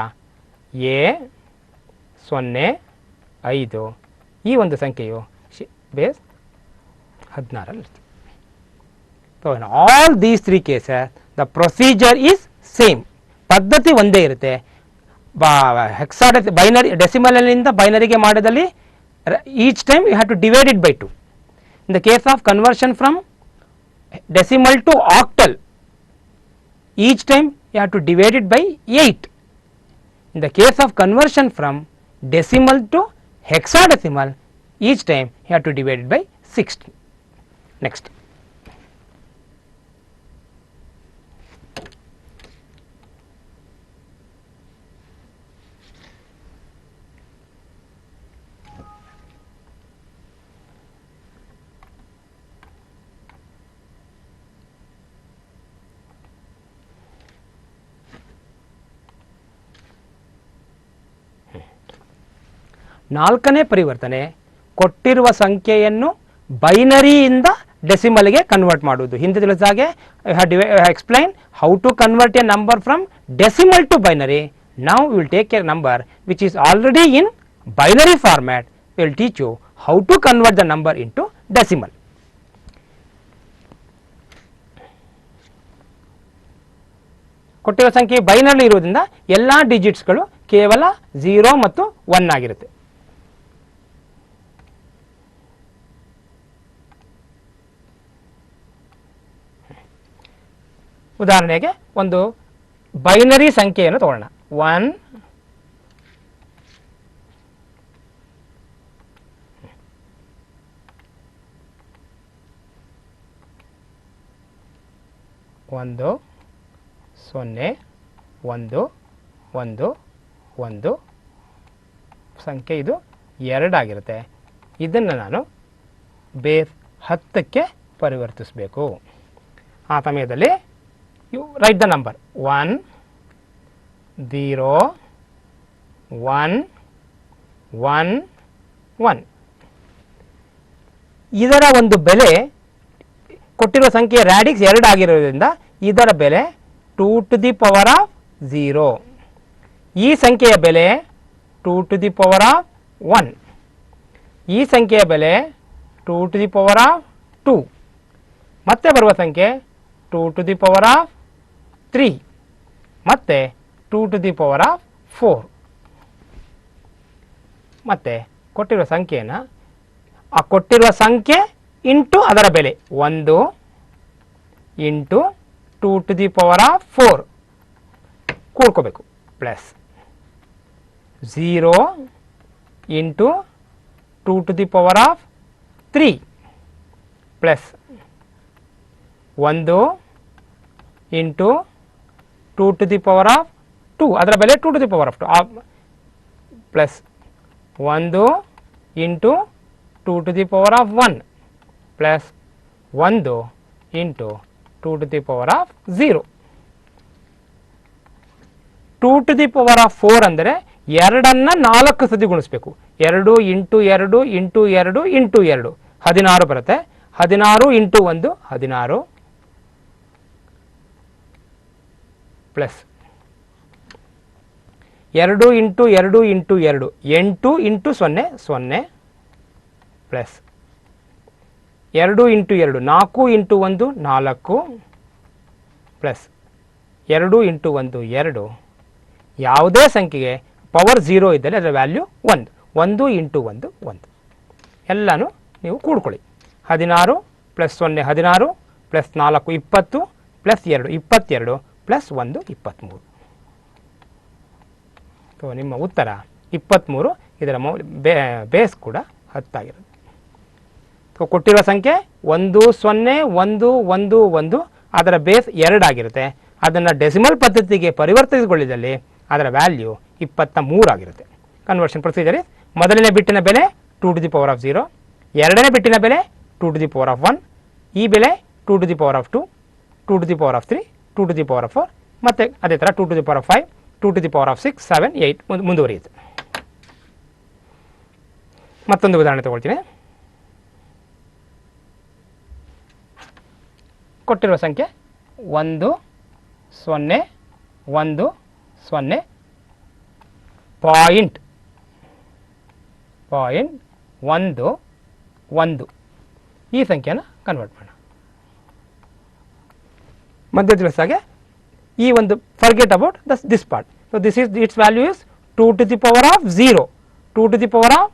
S1: A05. ಈ ಒಂದು ಸಂಖ್ಯೆಯು ಬೇಸ್ 16ರಲ್ಲಿರ್ತದೆ. So in all these 3 cases the procedure is same, ಪದ್ಧತಿ ಒಂದೇ ಇರುತ್ತೆ. ಬೈನರಿ ಡೆಸಿಮಲ್ನಿಂದ ಬೈನರಿಗೆ ಮಾಡಿದಲ್ಲಿ each time you have to divide it by 2. In the case of conversion from decimal to octal, each time you have to divide it by 8. In the case of conversion from decimal to hexadecimal, each time you have to divide it by 16. Next. ನಾಲ್ಕನೇ ಪರಿವರ್ತನೆ, ಕೊಟ್ಟಿರುವ ಸಂಖ್ಯೆಯನ್ನು ಬೈನರಿಯಿಂದ ಡೆಸಿಮಲ್ಗೆ convert ಮಾಡುವುದು. ಹಿಂದೆ ತಿಳಿಸಾಗೆ explain how to convert a number from decimal to binary. Now will take a number which is already in binary format, will teach you how to convert the number into decimal. ಕೊಟ್ಟಿರುವ ಸಂಖ್ಯೆ binary ಇರುವುದರಿಂದ ಎಲ್ಲ ಡಿಜಿಟ್ಸ್ಗಳು ಕೇವಲ 0 ಮತ್ತು 1 ಆಗಿರುತ್ತೆ. ಉದಾಹರಣೆಗೆ ಒಂದು binary ಸಂಖ್ಯೆಯನ್ನು ತಗೊಳ್ಳೋಣ. 1 1 0 1 1 1 ಸಂಖ್ಯೆ ಇದು 2 ಆಗಿರುತ್ತೆ. ಇದನ್ನು ನಾನು ಬೇಸ್ 10ಕ್ಕೆ ಪರಿವರ್ತಿಸಬೇಕು. ಆ ಸಮಯದಲ್ಲಿ you write the number 1 0 1 1 1. ಇದರ ಒಂದು ಬೆಲೆ ಕೊಟ್ಟಿರುವ ಸಂಖ್ಯೆಯ ರ್ಯಾಡಿಕ್ಸ್ 2 ಆಗಿರೋದ್ರಿಂದ ಇದರ ಬೆಲೆ 2 to the power of 0. ಈ ಸಂಖ್ಯೆಯ ಬೆಲೆ 2 to the power of 1. ಈ ಸಂಖ್ಯೆಯ ಬೆಲೆ 2 to the power of 2. ಮತ್ತೆ ಬರುವ ಸಂಖ್ಯೆ 2 to the power of 3 ಮತ್ತೆ 2 to the power of 4. ಮತ್ತೆ ಕೊಟ್ಟಿರುವ ಸಂಖ್ಯೆಯನ್ನು ಆ ಕೊಟ್ಟಿರುವ ಸಂಖ್ಯೆ ಇಂಟು ಅದರ ಬೆಲೆ 1 into 2 to the power of 4 ಕೂಡ್ಕೋಬೇಕು, plus 0 into 2 to the power of 3 plus 1 into 2 to the power of 2 ಅದರ ಬೆಲೆ 2 to the power of 2 plus 1 into 2 to the power of 1 plus 1 into 2 to the power of 0. 2 to the power of 4 ಅಂದರೆ 2ಅನ್ನು 4 ಸತಿ ಗುಣಿಸಬೇಕು. 2 into 2 into 2 into 2 16 ಬರುತ್ತೆ. 16 into 1 16 plus 2 into 2 into 2 8 into 0 0 plus 2 into 2 4 into 1 4 plus 2 into 1 2. ಯಾವುದೇ ಸಂಖ್ಯೆಗೆ power 0 ಇದ್ದರೆ ಅದರ value 1. 1 into 1 1 ಎಲ್ಲನೂ ನೀವು ಕೂಡ್ಕೊಳ್ಳಿ. 16 plus 0 16 plus 4 20 plus 2 22 plus 1 23. So ನಿಮ್ಮ ಉತ್ತರ 23. ಇದರ ಬೇಸ್ ಕೂಡ 10 ಆಗಿರುತ್ತೆ. ಸೊ ಕೊಟ್ಟಿರುವ ಸಂಖ್ಯೆ 1 0 1 1 1 ಅದರ ಬೇಸ್ 2 ಆಗಿರುತ್ತೆ. ಅದನ್ನು ಡೆಸಿಮಲ್ ಪದ್ಧತಿಗೆ ಪರಿವರ್ತಿಸಿಕೊಳ್ಳಿದಲ್ಲಿ ಅದರ ವ್ಯಾಲ್ಯೂ 23 ಆಗಿರುತ್ತೆ. ಕನ್ವರ್ಷನ್ ಪ್ರೊಸೀಜರ್ ಇಸ್ ಮೊದಲನೇ ಬಿಟ್ಟಿನ ಬೆಲೆ 2 to the power of 0, ಎರಡನೇ ಬಿಟ್ಟಿನ ಬೆಲೆ 2 to the power of 1, ಈ ಬೆಲೆ 2 to the power of 2, 2 to the power of 3, 2 to the power of 4 ಮತ್ತು ಅದೇ ಥರ 2 to the power of 5, 2 to the power of 6, 7, 8 ಮುಂದುವರಿಯುತ್ತೆ. ಮತ್ತೊಂದು ಉದಾಹರಣೆ ತಗೊಳ್ತೀನಿ. ಕೊಟ್ಟಿರುವ ಸಂಖ್ಯೆ 1 0 1 0 ಪಾಯಿಂಟ್ 1 1. ಈ ಸಂಖ್ಯೆನ ಕನ್ವರ್ಟ್ ಮಾಡೋಣ. ಮಧ್ಯ ತಿಳಿಸಾಗೆ ಈ ಒಂದು forget about this part. So this is it's value is 2 to the power of 0, 2 to the power of,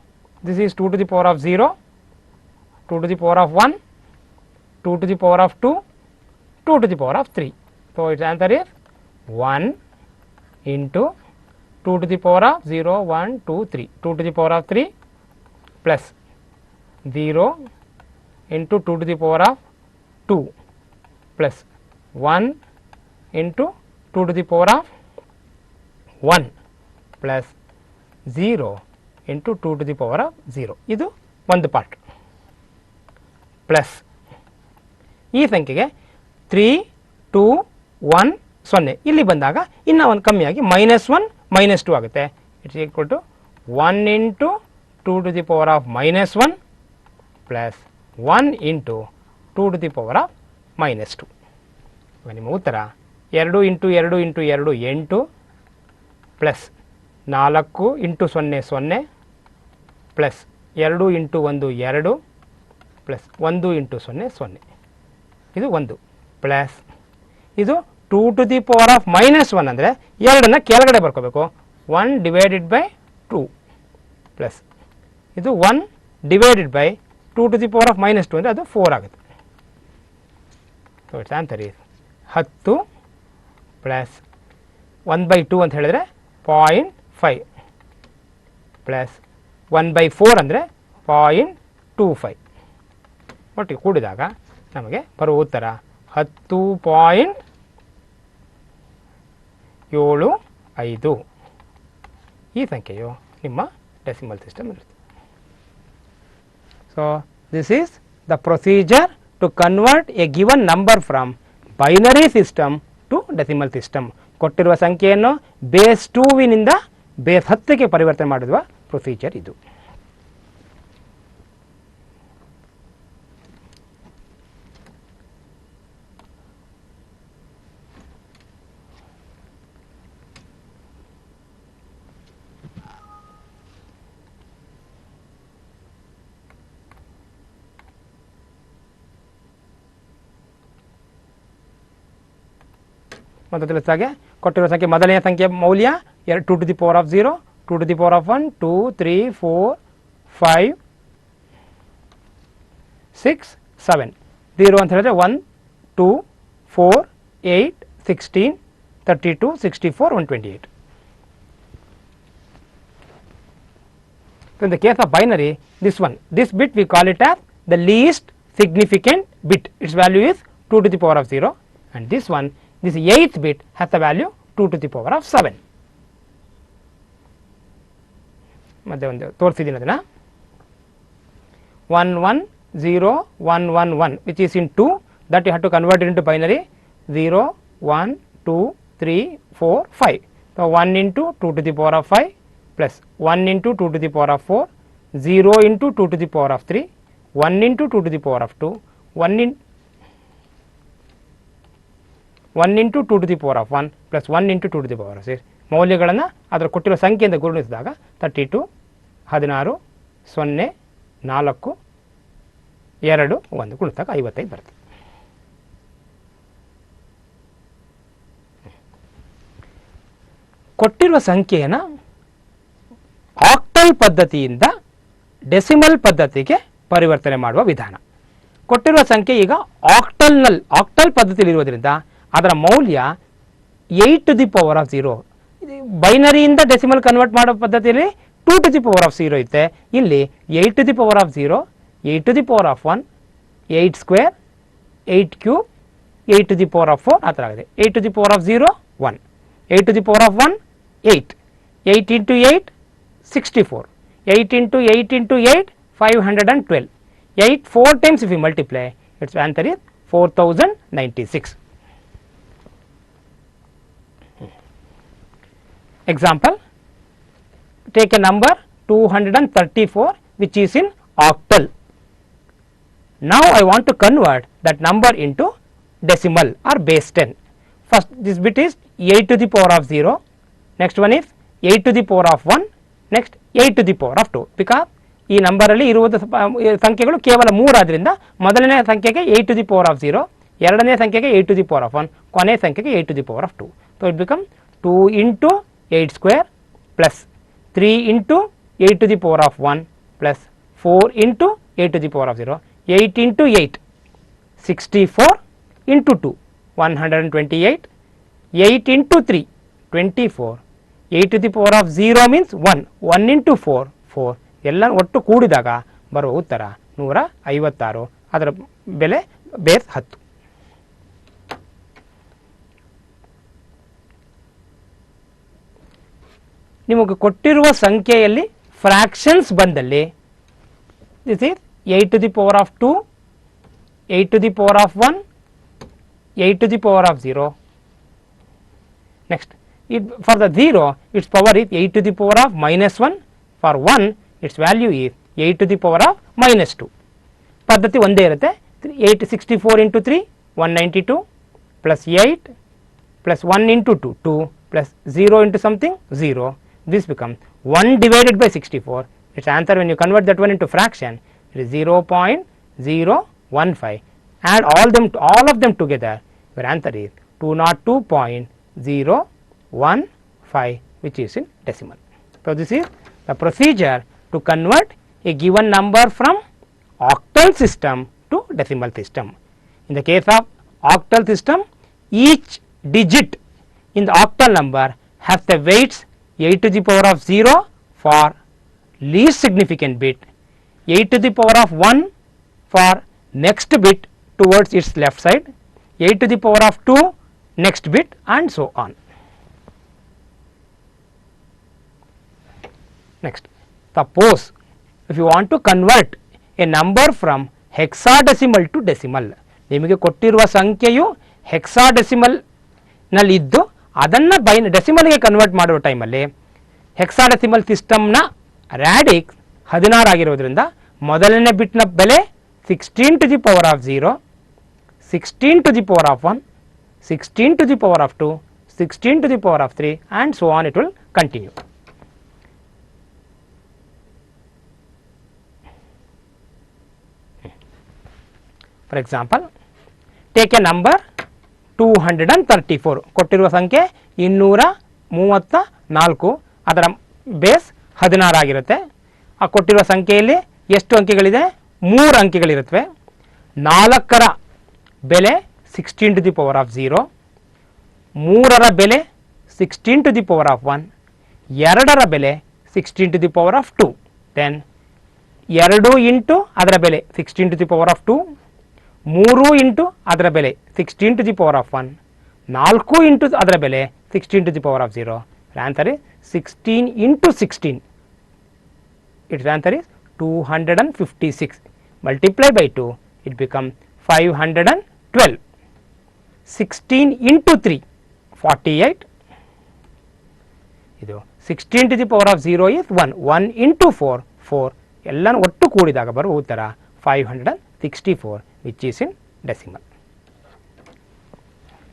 S1: this is 2 to the power of 0, 2 to the power of 1, 2 to the power of 2, 2 to the power of 3. So its answer is 1 into 2 to the power of 0, 1, 2, 3, 2 to the power of 3 plus 0 into 2 to the power of 2 plus 1 into 2 to the power of 1 plus 0 into 2 to the power of 0. ಇದು ಒಂದು part. Plus ಈ ಸಂಖ್ಯೆಗೆ 3, 2, 1, 0 ಇಲ್ಲಿ ಬಂದಾಗ ಇನ್ನೂ ಒಂದು ಕಮ್ಮಿಯಾಗಿ -1, -2 ಆಗುತ್ತೆ. It's equal to 1 into 2 to the power of -1 plus 1 into 2 to the power of -2. ನಿಮ್ಮ ಉತ್ತರ 2 into 2 into 2 8 plus 4 into 0 0 plus 2 into 1 2 plus 1 into 0 0. ಇದು 1 ಪ್ಲಸ್ ಇದು 2 to the power of -1 ಅಂದರೆ 2ನ್ನು ಕೆಳಗಡೆ ಬರ್ಕೋಬೇಕು. 1 divided by 2 ಪ್ಲಸ್ ಇದು 1 divided by 2 to the power of -2 ಅಂದರೆ ಅದು 4 ಆಗುತ್ತೆ. So it's answer is 10 plus 1/2 ಅಂತ ಹೇಳಿದ್ರೆ 0.5 ಪ್ಲಸ್ 1/4 ಅಂದರೆ 0.25 ಒಟ್ಟಿಗೆ ಕೂಡಿದಾಗ ನಮಗೆ ಬರುವ ಉತ್ತರ 10.75. ಈ ಸಂಖ್ಯೆಯು ನಿಮ್ಮ ಡೆಸಿಮಲ್ ಸಿಸ್ಟಮ್ ಇರುತ್ತೆ. So this is the procedure to convert a given number from binary system to decimal system. ಕೊಟ್ಟಿರುವ ಸಂಖ್ಯೆಯನ್ನು ಬೇಸ್ 2ವಿನಿಂದ ಬೇಸ್ 10ಗೆ ಪರಿವರ್ತನೆ ಮಾಡುವ ಪ್ರೊಸೀಜರ್ ಇದು. ಮತ್ತು ತಿಳಿಸಾಗೆ ಕೊಟ್ಟಿರುವ ಸಂಖ್ಯೆ ಮೊದಲನೆಯ ಸಂಖ್ಯೆ ಮೌಲ್ಯ 2 to the power of 0, 2 to the power of 1, 2, 3, 4, 5, 6, 7. 0 ಅಂತ ಹೇಳಿದ್ರೆ 1, 2, 4, 8, 16, 32, 64, 128. So in the case of binary, this bit we call it as the least significant bit. Its value is 2 to the power of 0, and this 8th bit has the value 2 to the power of 7. ಮತ್ತೆ ಒಂದು ತೋರಿಸಿದ್ದೀನಿ ಅದನ್ನು 1 1 0 1 1 1 which is in 2, that you have to convert it into binary 0 1 2 3 4 5. So 1 into 2 to the power of 5 plus 1 into 2 to the power of 4, 0 into 2 to the power of 3, 1 into 2 to the power of 2, 1 into 2 to the power of 1 plus 1 into 2 to the power of 6. ಮೌಲ್ಯಗಳನ್ನು ಅದರ ಕೊಟ್ಟಿರುವ ಸಂಖ್ಯೆಯಿಂದ ಗುಣಿಸಿದಾಗ 32, 16, 0, 4, 2, 1 ಗುಣಿಸಿದಾಗ 55 ಬರುತ್ತೆ. ಕೊಟ್ಟಿರುವ ಸಂಖ್ಯೆಯನ್ನು octal ಪದ್ಧತಿಯಿಂದ ಡೆಸಿಮಲ್ ಪದ್ಧತಿಗೆ ಪರಿವರ್ತನೆ ಮಾಡುವ ವಿಧಾನ. ಕೊಟ್ಟಿರುವ ಸಂಖ್ಯೆ ಈಗ ಆಕ್ಟಲ್ ಪದ್ಧತಿಯಲ್ಲಿ ಇರುವುದರಿಂದ ಅದರ ಮೌಲ್ಯ 8 to the power of 0. ಬೈನರಿಯಿಂದ ಡೆಸಿಮಲ್ ಕನ್ವರ್ಟ್ ಮಾಡೋ ಪದ್ಧತಿಯಲ್ಲಿ 2 to the power of 0 ಇರುತ್ತೆ. ಇಲ್ಲಿ 8 to the power of 0, 8 to the power of 1, 8 square, 8 cube, 8 to the power of 4 ಆ ಥರ ಆಗಿದೆ. 8 to the power of 0 1, 8 to the power of 1 8, 8 into 8 64, 8 into 8 into 8 512, 8 4 times if you multiply, its answer is 4096. Example, take a number 234 which is in octal. Now I want to convert that number into decimal or base 10. First this bit is 8 to the power of 0, next one is 8 to the power of 1, next 8 to the power of 2, because ಈ ನಂಬರಲ್ಲಿ ಇರುವುದು ಸಂಖ್ಯೆಗಳು ಕೇವಲ 3 ಆದ್ದರಿಂದ ಮೊದಲನೇ ಸಂಖ್ಯೆಗೆ 8 to the power of 0, ಎರಡನೇ ಸಂಖ್ಯೆಗೆ 8 to the power of 1, ಕೊನೆ ಸಂಖ್ಯೆಗೆ 8 to the power of 2. So it becomes 2 into 8 square plus 3 into 8 to the power of 1 plus 4 into 8 to the power of 0. 8 into 8, 64 into 2, 128. 8 into 3, 24. 8 to the power of 0 means 1. 1 into 4, 4. ಎಲ್ಲ ಒಟ್ಟು ಕೂಡಿದಾಗ ಬರುವ ಉತ್ತರ 156. ಅದರ ಬೆಲೆ base 10. ನಿಮಗೆ ಕೊಟ್ಟಿರುವ ಸಂಖ್ಯೆಯಲ್ಲಿ ಫ್ರಾಕ್ಷನ್ಸ್ ಬಂದಲ್ಲಿ this is 8 to the power of 2, 8 to the power of 1, 8 to the power of 0. Next, for the 0, its power is 8 to the power of minus 1. For 1, its value is 8 to the power of minus 2. ಪದ್ಧತಿ ಒಂದೇ ಇರುತ್ತೆ. 64 into 3, 192 plus 8 plus 1 into 2, 2 plus 0 into something, 0. This becomes 1 divided by 64. Its answer, when you convert that one into fraction, it is 0.015. Add all of them together, your answer is 202.015, which is in decimal. So this is the procedure to convert a given number from octal system to decimal system. In the case of octal system, each digit in the octal number has the weights 8 to the power of 0 for least significant bit, 8 to the power of 1 for next bit towards its left side, 8 to the power of 2 next bit, and so on. Next, suppose if you want to convert a number from hexadecimal to decimal, ನಿಮಗೆ ಕೊಟ್ಟಿರುವ ಸಂಖ್ಯೆಯು hexadecimal ನಲ್ಲಿ ಇದ್ದು ಅದನ್ನು ಡೆಸಿಮಲ್ಗೆ convert ಮಾಡುವ ಟೈಮಲ್ಲಿ hexadecimal ಸಿಸ್ಟಮ್ನ ರ್ಯಾಡಿಕ್ಸ್ 16 ಆಗಿರೋದ್ರಿಂದ ಮೊದಲನೇ ಬಿಟ್ನ ಬೆಲೆ 16 to the power of 0, 16 to the power of 1, 16 to the power of 2, 16 to the power of 3, and so on it will continue. For example, take a number 234. ಕೊಟ್ಟಿರುವ ಸಂಖ್ಯೆ 234, ಅದರ ಬೇಸ್ 16 ಆಗಿರುತ್ತೆ. ಆ ಕೊಟ್ಟಿರುವ ಸಂಖ್ಯೆಯಲ್ಲಿ ಎಷ್ಟು ಅಂಕೆಗಳಿದೆ? 3 ಅಂಕೆಗಳಿರುತ್ತವೆ. 4ರ ಬೆಲೆ 16 to the power of 0, 3ರ ಬೆಲೆ 16 to the power of 1, 2ರ ಬೆಲೆ 16 to the power of 2. then 2 into ಅದರ ಬೆಲೆ 16 to the power of 2, 3 into ಅದರ ಬೆಲೆ 16 to the power of 1, 4 into ಅದರ ಬೆಲೆ 16 to the power of 0. Answer is 16 into 16. Its answer is 256. Multiply by 2, it becomes 512. 16 into 3, 48. ಇದು 16 to the power of 0 is 1. 1 into 4, 4. ಎಲ್ಲನೂ ಒಟ್ಟು ಕೂಡಿದಾಗ ಬರುವ ಉತ್ತರ 564, which is in decimal.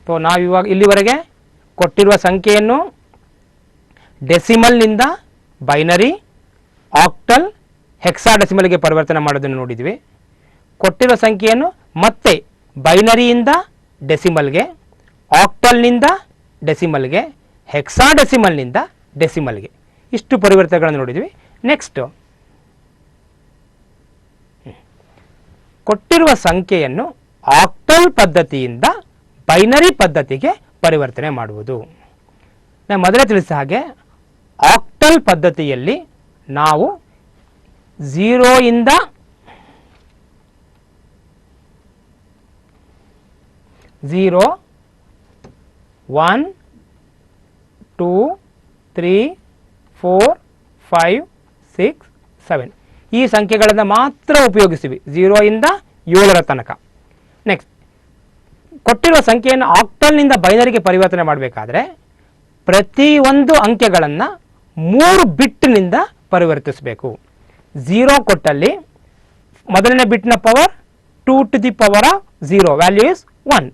S1: So ನಾವು ಇವಾಗ ಇಲ್ಲಿವರೆಗೆ ಕೊಟ್ಟಿರುವ ಸಂಖ್ಯೆಯನ್ನು ಡೆಸಿಮಲ್ನಿಂದ ಬೈನರಿ, ಆಕ್ಟಲ್, ಹೆಕ್ಸಾಡೆಸಿಮಲ್ಗೆ ಪರಿವರ್ತನೆ ಮಾಡೋದನ್ನು ನೋಡಿದ್ವಿ. ಕೊಟ್ಟಿರುವ ಸಂಖ್ಯೆಯನ್ನು ಮತ್ತೆ ಬೈನರಿಯಿಂದ ಡೆಸಿಮಲ್ಗೆ, ಆಕ್ಟಲ್ನಿಂದ ಡೆಸಿಮಲ್ಗೆ, ಹೆಕ್ಸಾಡೆಸಿಮಲ್ನಿಂದ ಡೆಸಿಮಲ್ಗೆ ಇಷ್ಟು ಪರಿವರ್ತನೆಗಳನ್ನು ನೋಡಿದ್ವಿ. ನೆಕ್ಸ್ಟ್, ಕೊಟ್ಟಿರುವ ಸಂಖ್ಯೆಯನ್ನು ಆಕ್ಟಲ್ ಪದ್ಧತಿಯಿಂದ ಬೈನರಿ ಪದ್ಧತಿಗೆ ಪರಿವರ್ತನೆ ಮಾಡುವುದು. ನಾನು ಮೊದಲೇ ತಿಳಿಸಿದ ಹಾಗೆ ಆಕ್ಟಲ್ ಪದ್ಧತಿಯಲ್ಲಿ ನಾವು 0 ಇಂದ 0, 1, 2, 3, 4, 5, 6, 7 ಈ ಸಂಖ್ಯೆಗಳನ್ನು ಮಾತ್ರ ಉಪಯೋಗಿಸ್ತೀವಿ 0 ಇಂದ 7ರ ತನಕ. ನೆಕ್ಸ್ಟ್, ಕೊಟ್ಟಿರುವ ಸಂಖ್ಯೆಯನ್ನು ಆಕ್ಟಲ್ನಿಂದ ಬೈನರಿಗೆ ಪರಿವರ್ತನೆ ಮಾಡಬೇಕಾದ್ರೆ ಪ್ರತಿಯೊಂದು ಅಂಕೆಗಳನ್ನು 3 ಬಿಟ್ನಿಂದ ಪರಿವರ್ತಿಸಬೇಕು. 0 ಕೊಟ್ಟಲ್ಲಿ ಮೊದಲನೇ ಬಿಟ್ನ power 2 to the power of 0, value is 1.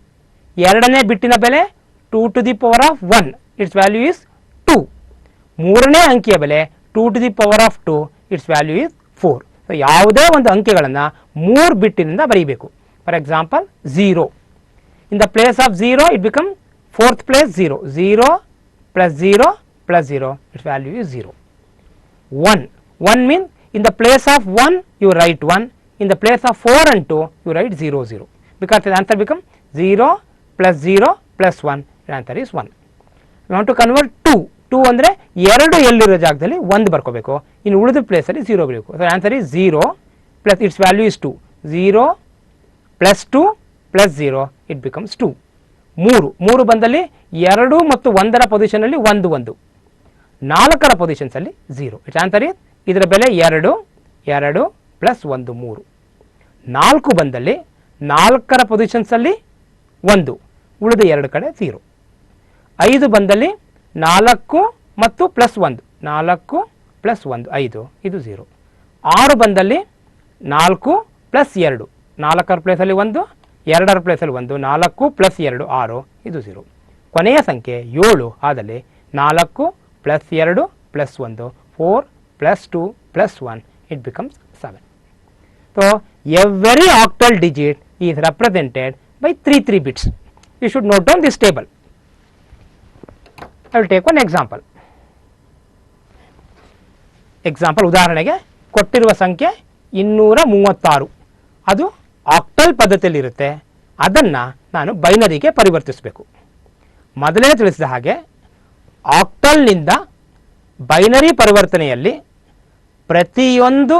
S1: ಎರಡನೇ ಬಿಟ್ಟಿನ ಬೆಲೆ 2 to the power of 1, it's value is 2. ಮೂರನೇ ಅಂಕಿಯ ಬೆಲೆ 2 to the power of 2, it's value is 4. So ಯಾವುದೇ ಒಂದು ಅಂಕೆಗಳನ್ನು 3 ಬಿಟ್ಟಿನಿಂದ ಬರೀಬೇಕು. For example 0. In the place of 0 it become 4th place 0. 0 plus 0 plus 0, its value is 0. 1. 1 means in the place of 1 you write 1, in the place of 4 and 2 you write 0 0, because the answer becomes 0 plus 0 plus 1, the answer is 1. We want to convert 2. 2 ಅಂದರೆ 2 ಎಲ್ಲಿರೋ ಜಾಗದಲ್ಲಿ 1 ಬರ್ಕೋಬೇಕು, ಇನ್ನು ಉಳಿದ ಪ್ಲೇಸಲ್ಲಿ 0 ಬರಬೇಕು. So answer is 0 plus it's value is 2. 0 plus 2 plus 0 it becomes 2. 3 ಬಂದಲ್ಲಿ 2 ಮತ್ತು 1ರ ಪೊಸಿಷನಲ್ಲಿ 1 1, 4ರ ಪೊಸಿಷನ್ಸಲ್ಲಿ 0. It's answer is ಇದರ ಬೆಲೆ 2 2 ಪ್ಲಸ್ 1 3. 4 ಬಂದಲ್ಲಿ 4ರ ಪೊಸಿಷನ್ಸಲ್ಲಿ 1, ಉಳಿದ 2 ಕಡೆ 0. 5 ಬಂದಲ್ಲಿ 4 ಮತ್ತು ಪ್ಲಸ್ 1, 4 ಪ್ಲಸ್ 1 5, ಇದು 0. 6 ಬಂದಲ್ಲಿ 4 ಪ್ಲಸ್ 2, 4ರ ಪ್ಲೇಸಲ್ಲಿ 1, 2ರ ಪ್ಲೇಸಲ್ಲಿ 1, 4 ಪ್ಲಸ್ 2 6, ಇದು 0. ಕೊನೆಯ ಸಂಖ್ಯೆ 7 ಆದಲ್ಲಿ 4 plus 2 plus 1 4 plus 2 plus 1, it becomes 7. So every octal digit is represented by 3 bits. You should note down this table. I will take one example. ಉದಾಹರಣೆಗೆ ಕೊಟ್ಟಿರುವ ಸಂಖ್ಯೆ 236, ಅದು ಆಕ್ಟಲ್ ಪದ್ಧತಿಯಲ್ಲಿರುತ್ತೆ. ಅದನ್ನು ನಾನು ಬೈನರಿಗೆ ಪರಿವರ್ತಿಸಬೇಕು. ಮೊದಲೇ ತಿಳಿಸಿದ ಹಾಗೆ ಆಕ್ಟಲ್ನಿಂದ ಬೈನರಿ ಪರಿವರ್ತನೆಯಲ್ಲಿ ಪ್ರತಿಯೊಂದು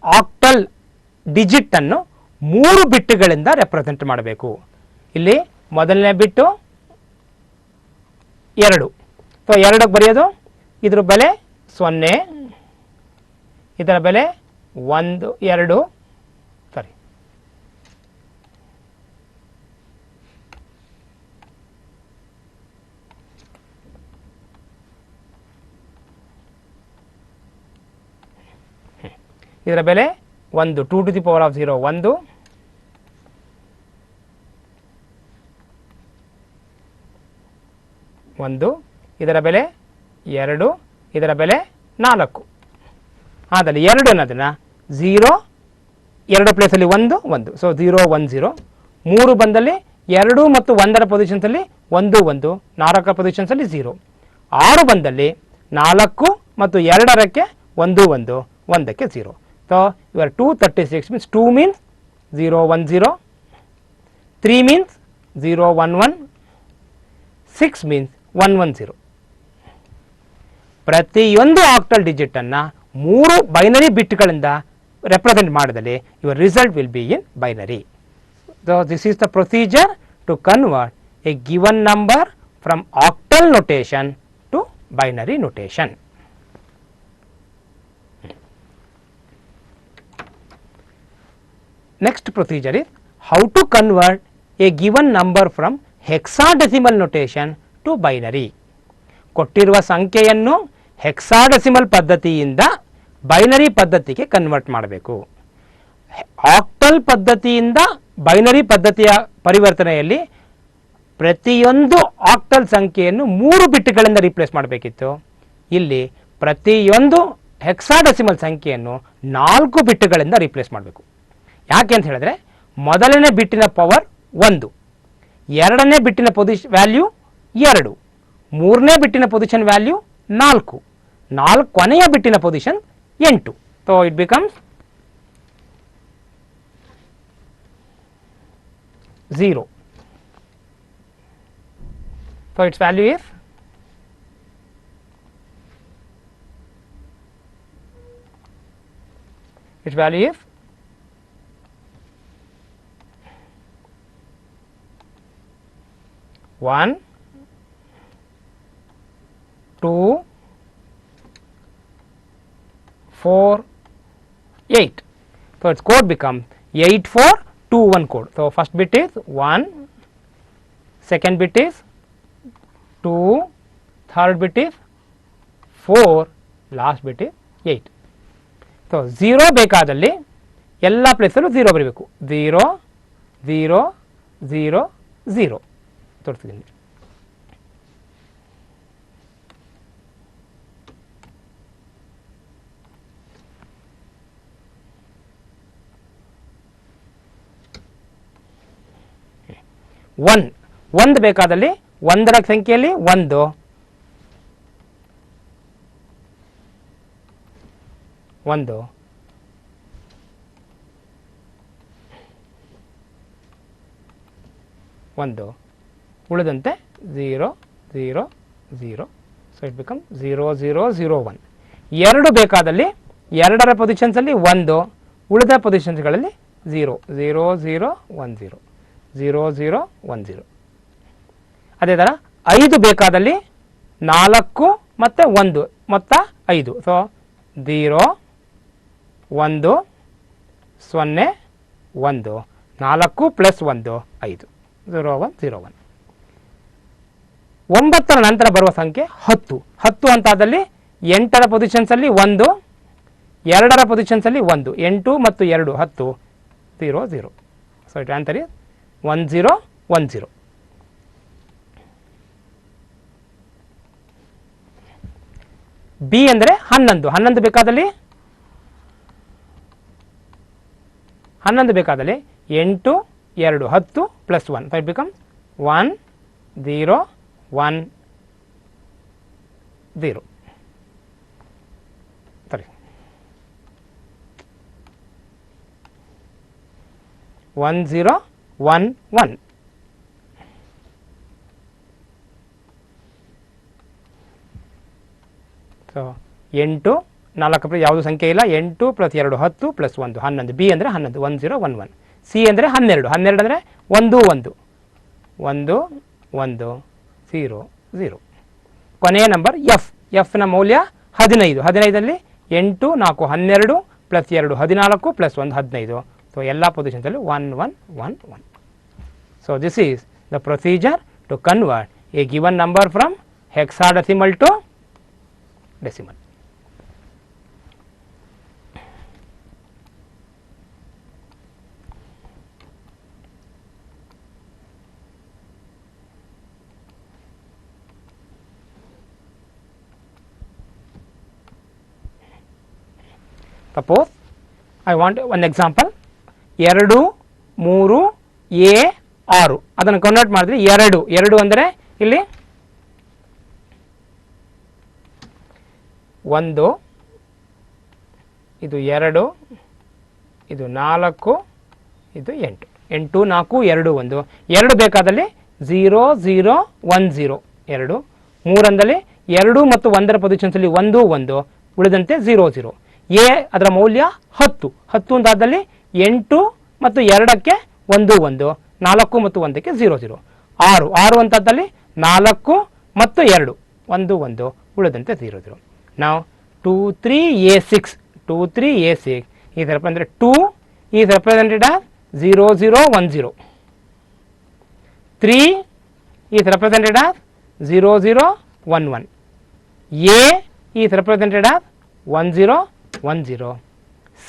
S1: ಆಕ್ಟಲ್ ಡಿಜಿಟನ್ನು 3 ಬಿಟ್ಟುಗಳಿಂದ ರೆಪ್ರೆಸೆಂಟ್ ಮಾಡಬೇಕು. ಇಲ್ಲಿ ಮೊದಲನೇ ಬಿಟ್ಟು 2, ಸೊ 2ಕ್ಕೆ ಬರೆಯೋದು, ಇದರ ಬೆಲೆ 0, ಇದರ ಬೆಲೆ 1 2, ಸರಿ, ಇದರ ಬೆಲೆ 1 2 to the power of 0 1, ಇದರ ಬೆಲೆ 2, ಇದರ ಬೆಲೆ 4. ಆದರೆ 2 ಅನ್ನೋದನ್ನು 0 2 ಪ್ಲೇಸಲ್ಲಿ 1 1, ಸೊ 0 1 0. 3 ಬಂದಲ್ಲಿ 2 ಮತ್ತು 1ರ ಪೊಸಿಷನ್ಸಲ್ಲಿ 1 1, 4ರ ಪೊಸಿಷನ್ಸಲ್ಲಿ 0. 6 ಬಂದಲ್ಲಿ 4 ಮತ್ತು 2ಕ್ಕೆ 1 1, 1ಕ್ಕೆ 0. So your 236 means 2 means 0 1 0, 3 means 0 1 1, 6 means 1 1 0. ಪ್ರತಿಯೊಂದು ಆಕ್ಟಲ್ ಡಿಜಿಟನ್ನು 3 ಬೈನರಿ ಬಿಟ್ಗಳಿಂದ ರೆಪ್ರೆಸೆಂಟ್ ಮಾಡಿದಲ್ಲಿ your result will be in binary. So this is the procedure to convert a given number from octal notation to binary notation. Next procedure is how to convert a given number from hexadecimal notation to binary. ಕೊಟ್ಟಿರುವ ಸಂಖ್ಯೆಯನ್ನು hexadecimal ಪದ್ಧತಿಯಿಂದ binary ಪದ್ಧತಿಗೆ convert ಮಾಡಬೇಕು. Octal ಪದ್ಧತಿಯಿಂದ binary ಪದ್ಧತಿಯ ಪರಿವರ್ತನೆಯಲ್ಲಿ ಪ್ರತಿಯೊಂದು octal ಸಂಖ್ಯೆಯನ್ನು 3 ಬಿಟ್ಗಳಿಂದ replace ಮಾಡಬೇಕಿತ್ತು. ಇಲ್ಲಿ ಪ್ರತಿಯೊಂದು ಹೆಕ್ಸಾಡೆಸಿಮಲ್ ಸಂಖ್ಯೆಯನ್ನು 4 ಬಿಟ್ಗಳಿಂದ ರಿಪ್ಲೇಸ್ ಮಾಡಬೇಕು. ಯಾಕೆ ಅಂತ ಹೇಳಿದ್ರೆ ಮೊದಲನೇ ಬಿಟ್ಟಿನ ಪವರ್ 1, ಎರಡನೇ ಬಿಟ್ಟಿನ ವ್ಯಾಲ್ಯೂ 2, ಮೂರನೇ ಬಿಟ್ಟಿನ ಪೊಸಿಷನ್ ವ್ಯಾಲ್ಯೂ 4, ಕೊನೆಯ ಬಿಟ್ಟಿನ position 8. So it becomes 0. So its value is one 2 4 8. So its code becomes 8421 code. So first bit is 1, second bit is 2, third bit is 4, last bit is 8. So 0 ಬೇಕಾದಲ್ಲಿ ಎಲ್ಲ ಪ್ಲೇಸಲ್ಲೂ 0 ಬರಬೇಕು. 0 0 0 0 ತೋರಿಸ್ತೀನಿ. ಒಂದು ಬೇಕಾದಲ್ಲಿ ಒಂದರ ಸಂಖ್ಯೆಯಲ್ಲಿ ಒಂದು, ಉಳಿದಂತೆ 0 0 0. So it become 0 0 0 1. 2 ಬೇಕಾದಲ್ಲಿ ಎರಡರ ಪೊಸಿಷನ್ಸಲ್ಲಿ 1, ಉಳಿದ ಪೊಸಿಷನ್ಸ್ಗಳಲ್ಲಿ 0 0 0 1 0 0 0 1 0. ಅದೇ ಥರ 5 ಬೇಕಾದಲ್ಲಿ 4 ಮತ್ತು 1 ಮೊತ್ತ 5. So 0 1 0 1, 4 plus 1 5, 0 1 0 1. 9ರ ನಂತರ ಬರುವ ಸಂಖ್ಯೆ 10 ಅಂತಾದಲ್ಲಿ 8ರ ಪೊಸಿಷನ್ಸಲ್ಲಿ 1, 2ರ ಪೊಸಿಷನ್ಸಲ್ಲಿ 1, 8 ಮತ್ತು 2 10, 0 0. So it answer is 1 0 1 0. B ಅಂದರೆ 11 ಬೇಕಾದಲ್ಲಿ 8 2 10 ಪ್ಲಸ್ 1. So it become 1 0 1 0. ಸರಿ, 1 0 1 1. ಸೊ 8 4 ಯಾವುದು ಸಂಖ್ಯೆ ಇಲ್ಲ. 8 ಪ್ಲಸ್ 2 10 ಪ್ಲಸ್ 1 11. ಬಿ ಅಂದರೆ 11 1 0 1 1. ಸಿ ಅಂದರೆ 12 ಅಂದರೆ 1 1 1 1 0 0. ಕೊನೆಯ ನಂಬರ್ ಎಫ್ನ ಮೌಲ್ಯ 15. 15ರಲ್ಲಿ 8 4 12 ಪ್ಲಸ್ 2 14 ಪ್ಲಸ್ 1 15. ಸೊ ಎಲ್ಲ ಪೊಸಿಷನ್ಸಲ್ಲಿ 1 1 1 1. So this is the procedure to convert a given number from hexadecimal to decimal. Suppose I want one example. 2 3 a 6 ಅದನ್ನು ಕನ್ವರ್ಟ್ ಮಾಡಿದ್ರೆ 2 ಅಂದರೆ ಇಲ್ಲಿ 1 ಇದು 2 ಇದು 4 ಇದು 8 8 4 2 1. 2 ಬೇಕಾದಲ್ಲಿ 0 0 1 0 2. 3 ಅಂದಲ್ಲಿ 2 ಮತ್ತು 1ರ ಪೊಸಿಷನ್ಸಲ್ಲಿ 1 1, ಉಳಿದಂತೆ 0 0. ಎ ಅದರ ಮೌಲ್ಯ 10 ಅಂತಾದಲ್ಲಿ 8 ಮತ್ತು 2ಕ್ಕೆ 1 1, 4 ಮತ್ತು 1ಕ್ಕೆ 0 0. 6 ಅಂತಾದಲ್ಲಿ 4 ಮತ್ತು 2 1 1, ಉಳಿದಂತೆ 0 0. Now 2 3 a6 is represented. 2 is represented as 0 0 1 0. 3 is represented as 0 0 1 1. A is represented as 1 0 1 0.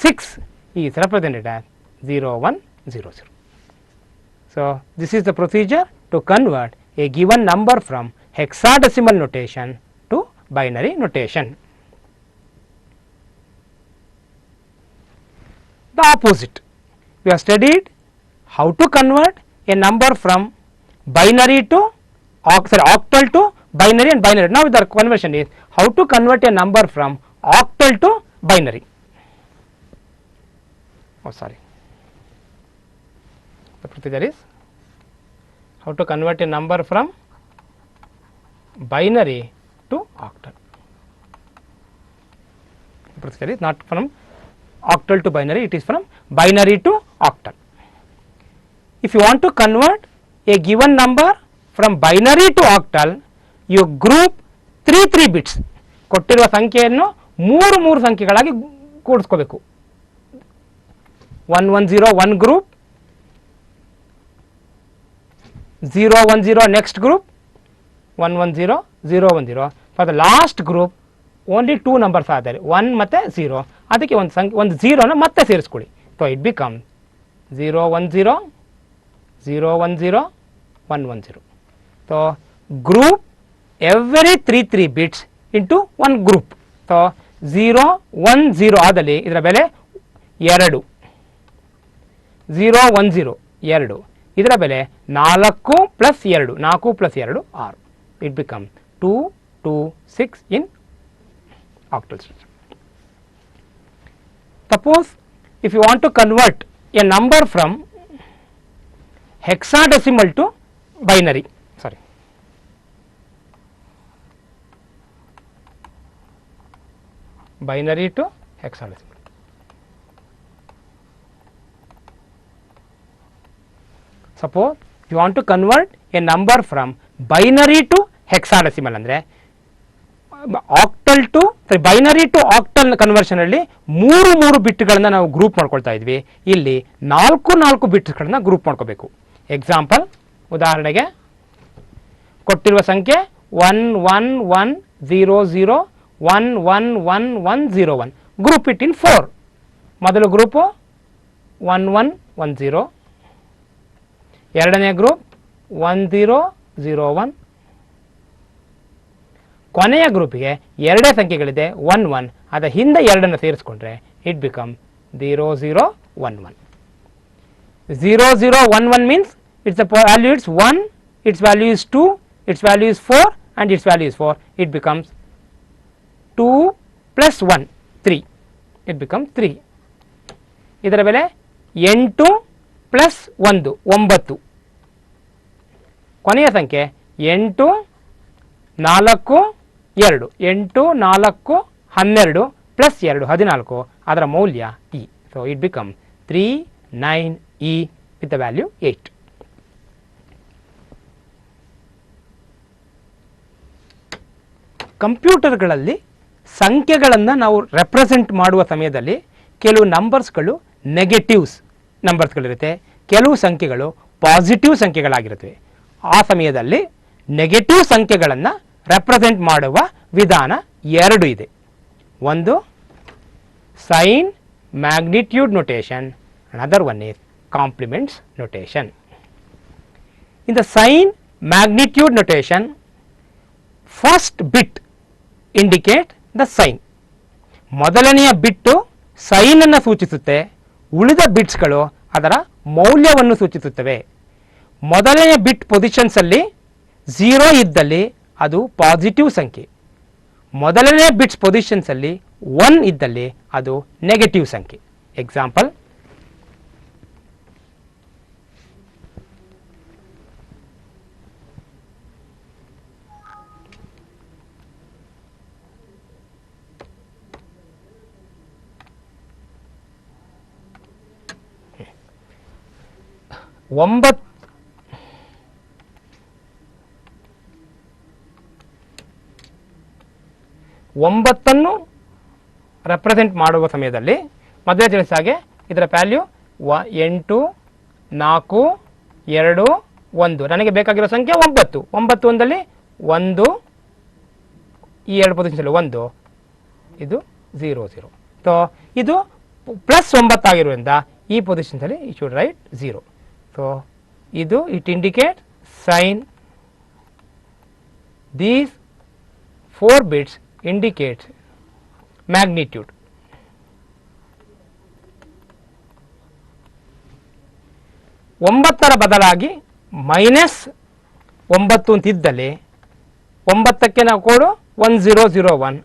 S1: 6 is represented as 0 1 0 0. So this is the procedure to convert a given number from hexadecimal notation to binary notation. The opposite, we have studied how to convert a number from binary to octal to binary and binary. Now the conversion is how to convert a number from octal to binary. The procedure is how to convert a number from binary to octal. The procedure is not from octal to binary, it is from binary to octal. If you want to convert a given number from binary to octal, you group 3 bits. ಕೊಟ್ಟಿರುವ ಸಂಖ್ಯೆಯನ್ನು 3 ಸಂಖ್ಯೆಗಳಾಗಿ ಕೂಡಿಸ್ಕೋಬೇಕು. 1 1 0 1 group, 0 1 0 next group, 1 1 0 0 1 0. For the last group only 2 numbers are there, 1 ಮತ್ತೆ 0. ಅದಕ್ಕೆ ಒಂದು 0ನ ಮತ್ತೆ ಸೇರಿಸ್ಕೊಳ್ಳಿ. So it become 0 1 0 0 1 0 1 1 0. So group every 3 bits into 1 group. So 0 1 0 ಆದಲ್ಲಿ ಇದರ ಬೆಲೆ 2, 0 1 0 2, ಇದರ ಬೆಲೆ 4 + 2 4 + 2 6. It become 2 2 6 in octal system. Suppose if you want to convert a number from hexadecimal to binary, binary to hexadecimal. Suppose you want to convert a number from binary to hexadecimal ಅಂದ್ರೆ octal to binary to octal conversion ಅಲ್ಲಿ ಮೂರು ಬಿಟ್ಗಳನ್ನ ನಾವು group ಮಾಡ್ಕೊಳ್ತಾ ಇದ್ವಿ. ಇಲ್ಲಿ 4 ಬಿಟ್ಸ್ಗಳನ್ನ group ಮಾಡ್ಕೋಬೇಕು. Example, ಉದಾಹರಣೆಗೆ ಕೊಟ್ಟಿರುವ ಸಂಖ್ಯೆ 11100111101 ಗ್ರೂಪ್ ಇಟ್ ಇನ್ 4. ಮೊದಲ ಗ್ರೂಪು 1110, ಎರಡನೇ ಗ್ರೂಪ್ 1001, ಕೊನೆಯ ಗ್ರೂಪಿಗೆ ಎರಡೇ ಸಂಖ್ಯೆಗಳಿದೆ 11, ಅದರ ಹಿಂದೆ ಎರಡನ್ನು ಸೇರಿಸ್ಕೊಂಡ್ರೆ it become 0011. 0011 means its value is 1, its value is 2, its value is 4 and its value is 4. It becomes 2 + 1 3. It becomes 3. ಇದರ ಬೆಲೆ 8 + 1 9. ಕೊನೆಯ ಸಂಖ್ಯೆ 8 4 2 8 4 12 + 2 14. ಅದರ ಮೌಲ್ಯ e. So it become 39e with the value 8. ಕಂಪ್ಯೂಟರ್ಗಳಲ್ಲಿ ಸಂಖ್ಯೆಗಳನ್ನು ನಾವು ರೆಪ್ರೆಸೆಂಟ್ ಮಾಡುವ ಸಮಯದಲ್ಲಿ ಕೆಲವು ನಂಬರ್ಸ್ಗಳು ನೆಗೆಟಿವ್ಸ್ ನಂಬರ್ಸ್ಗಳಿರುತ್ತೆ, ಕೆಲವು ಸಂಖ್ಯೆಗಳು ಪಾಸಿಟಿವ್ ಸಂಖ್ಯೆಗಳಾಗಿರುತ್ತವೆ. ಆ ಸಮಯದಲ್ಲಿ ನೆಗೆಟಿವ್ ಸಂಖ್ಯೆಗಳನ್ನು ರೆಪ್ರೆಸೆಂಟ್ ಮಾಡುವ ವಿಧಾನ 2 ಇದೆ. ಒಂದು sign magnitude notation, another one is complements notation. In the sign magnitude notation, first bit indicate the sign. ಮೊದಲನೆಯ ಬಿಟ್ಟು ಸೈನ್ ಅನ್ನು ಸೂಚಿಸುತ್ತೆ, ಉಳಿದ ಬಿಟ್ಸ್ಗಳು ಅದರ ಮೌಲ್ಯವನ್ನು ಸೂಚಿಸುತ್ತವೆ. ಮೊದಲನೆಯ ಬಿಟ್ ಪೊಸಿಷನ್ಸ್ ಅಲ್ಲಿ 0 ಇದ್ದಲ್ಲಿ ಅದು ಪಾಸಿಟಿವ್ ಸಂಖ್ಯೆ, ಮೊದಲನೇ ಬಿಟ್ಸ್ ಪೊಸಿಷನ್ಸ್ ಅಲ್ಲಿ 1 ಇದ್ದಲ್ಲಿ ಅದು ನೆಗೆಟಿವ್ ಸಂಖ್ಯೆ. ಎಕ್ಸಾಂಪಲ್, ಒಂಬತ್ತನ್ನು ರೆಪ್ರೆಸೆಂಟ್ ಮಾಡುವ ಸಮಯದಲ್ಲಿ ಮೊದಲೇ ತಿಳಿಸಿದ ಹಾಗೆ ಇದರ ವ್ಯಾಲ್ಯೂ 8 4 2 1. ನನಗೆ ಬೇಕಾಗಿರೋ ಸಂಖ್ಯೆ 9. 9 ಒಂದಲ್ಲಿ 1, ಈ ಎರಡು ಪೊಸಿಷನ್ಸಲ್ಲಿ 1, ಇದು 0 0. ಸೊ ಇದು +9 ಆಗಿರುವುದರಿಂದ ಈ ಪೊಸಿಷನ್ಸಲ್ಲಿ ಯು ಶುಡ್ ರೈಟ್ 0. ಸೊ ಇದು it indicate sign. These 4 bits indicate magnitude. ಒಂಬತ್ತರ ಬದಲಾಗಿ -9 ಅಂತಿದ್ದಲ್ಲಿ 9ಕ್ಕೆ ನಾವು ಕೊಡು 1001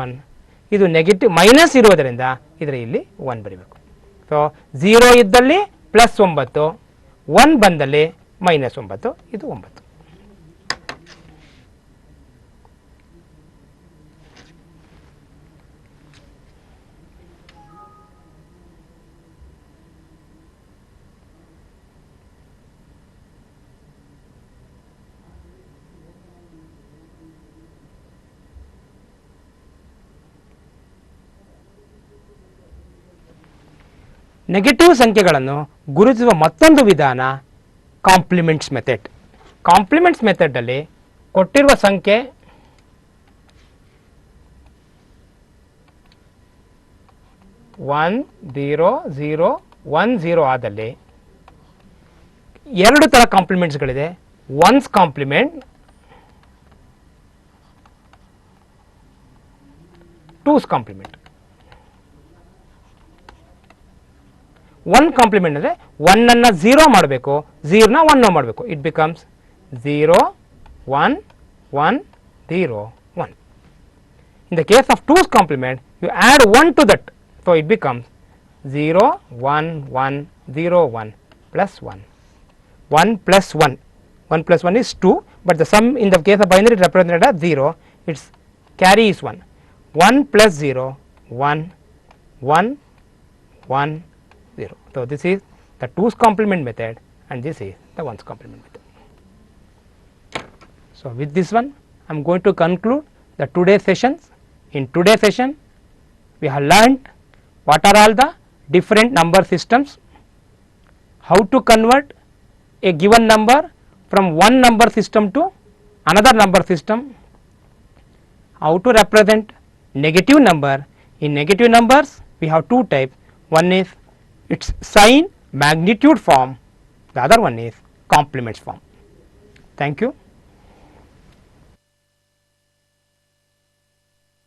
S1: 1. ಇದು ನೆಗೆಟಿವ್ ಮೈನಸ್ ಇರುವುದರಿಂದ ಇದರ ಇಲ್ಲಿ 1 ಬರೀಬೇಕು. ಸೊ 0 ಇದ್ದಲ್ಲಿ +9, 1 ಬಂದಲ್ಲಿ -9, ಇದು 9. ನೆಗೆಟಿವ್ ಸಂಖ್ಯೆಗಳನ್ನು ಗುರುತಿಸುವ ಮತ್ತೊಂದು ವಿಧಾನ ಕಾಂಪ್ಲಿಮೆಂಟ್ಸ್ ಮೆಥಡ್. ಕಾಂಪ್ಲಿಮೆಂಟ್ಸ್ ಮೆಥಡಲ್ಲಿ ಕೊಟ್ಟಿರುವ ಸಂಖ್ಯೆ 10010 ಆದಲ್ಲಿ 2 ಥರ ಕಾಂಪ್ಲಿಮೆಂಟ್ಸ್ಗಳಿದೆ. One's complement, two's complement. 1 complement ಅಂದರೆ 1 ಅನ್ನು 0 ಮಾಡಬೇಕು, 0ನ 1 ಮಾಡಬೇಕು. It becomes 0 1 1 0 1. In the case of 2's complement, you add 1 to that, so it becomes 0 1 1 0 1 plus 1. 1 plus 1, 1 plus 1 is 2, but the sum in the case of binary represented as 0, its carry is 1. 1 plus 0 1 1 1 0. So, this is the 2's complement method and this is the 1's complement method. So, with this one I am going to conclude the today's sessions. In today's session we have learned what are all the different number systems, how to convert a given number from one number system to another number system, how to represent negative number. In negative numbers we have two types, one is its sign magnitude form, the other one is complements form. Thank you.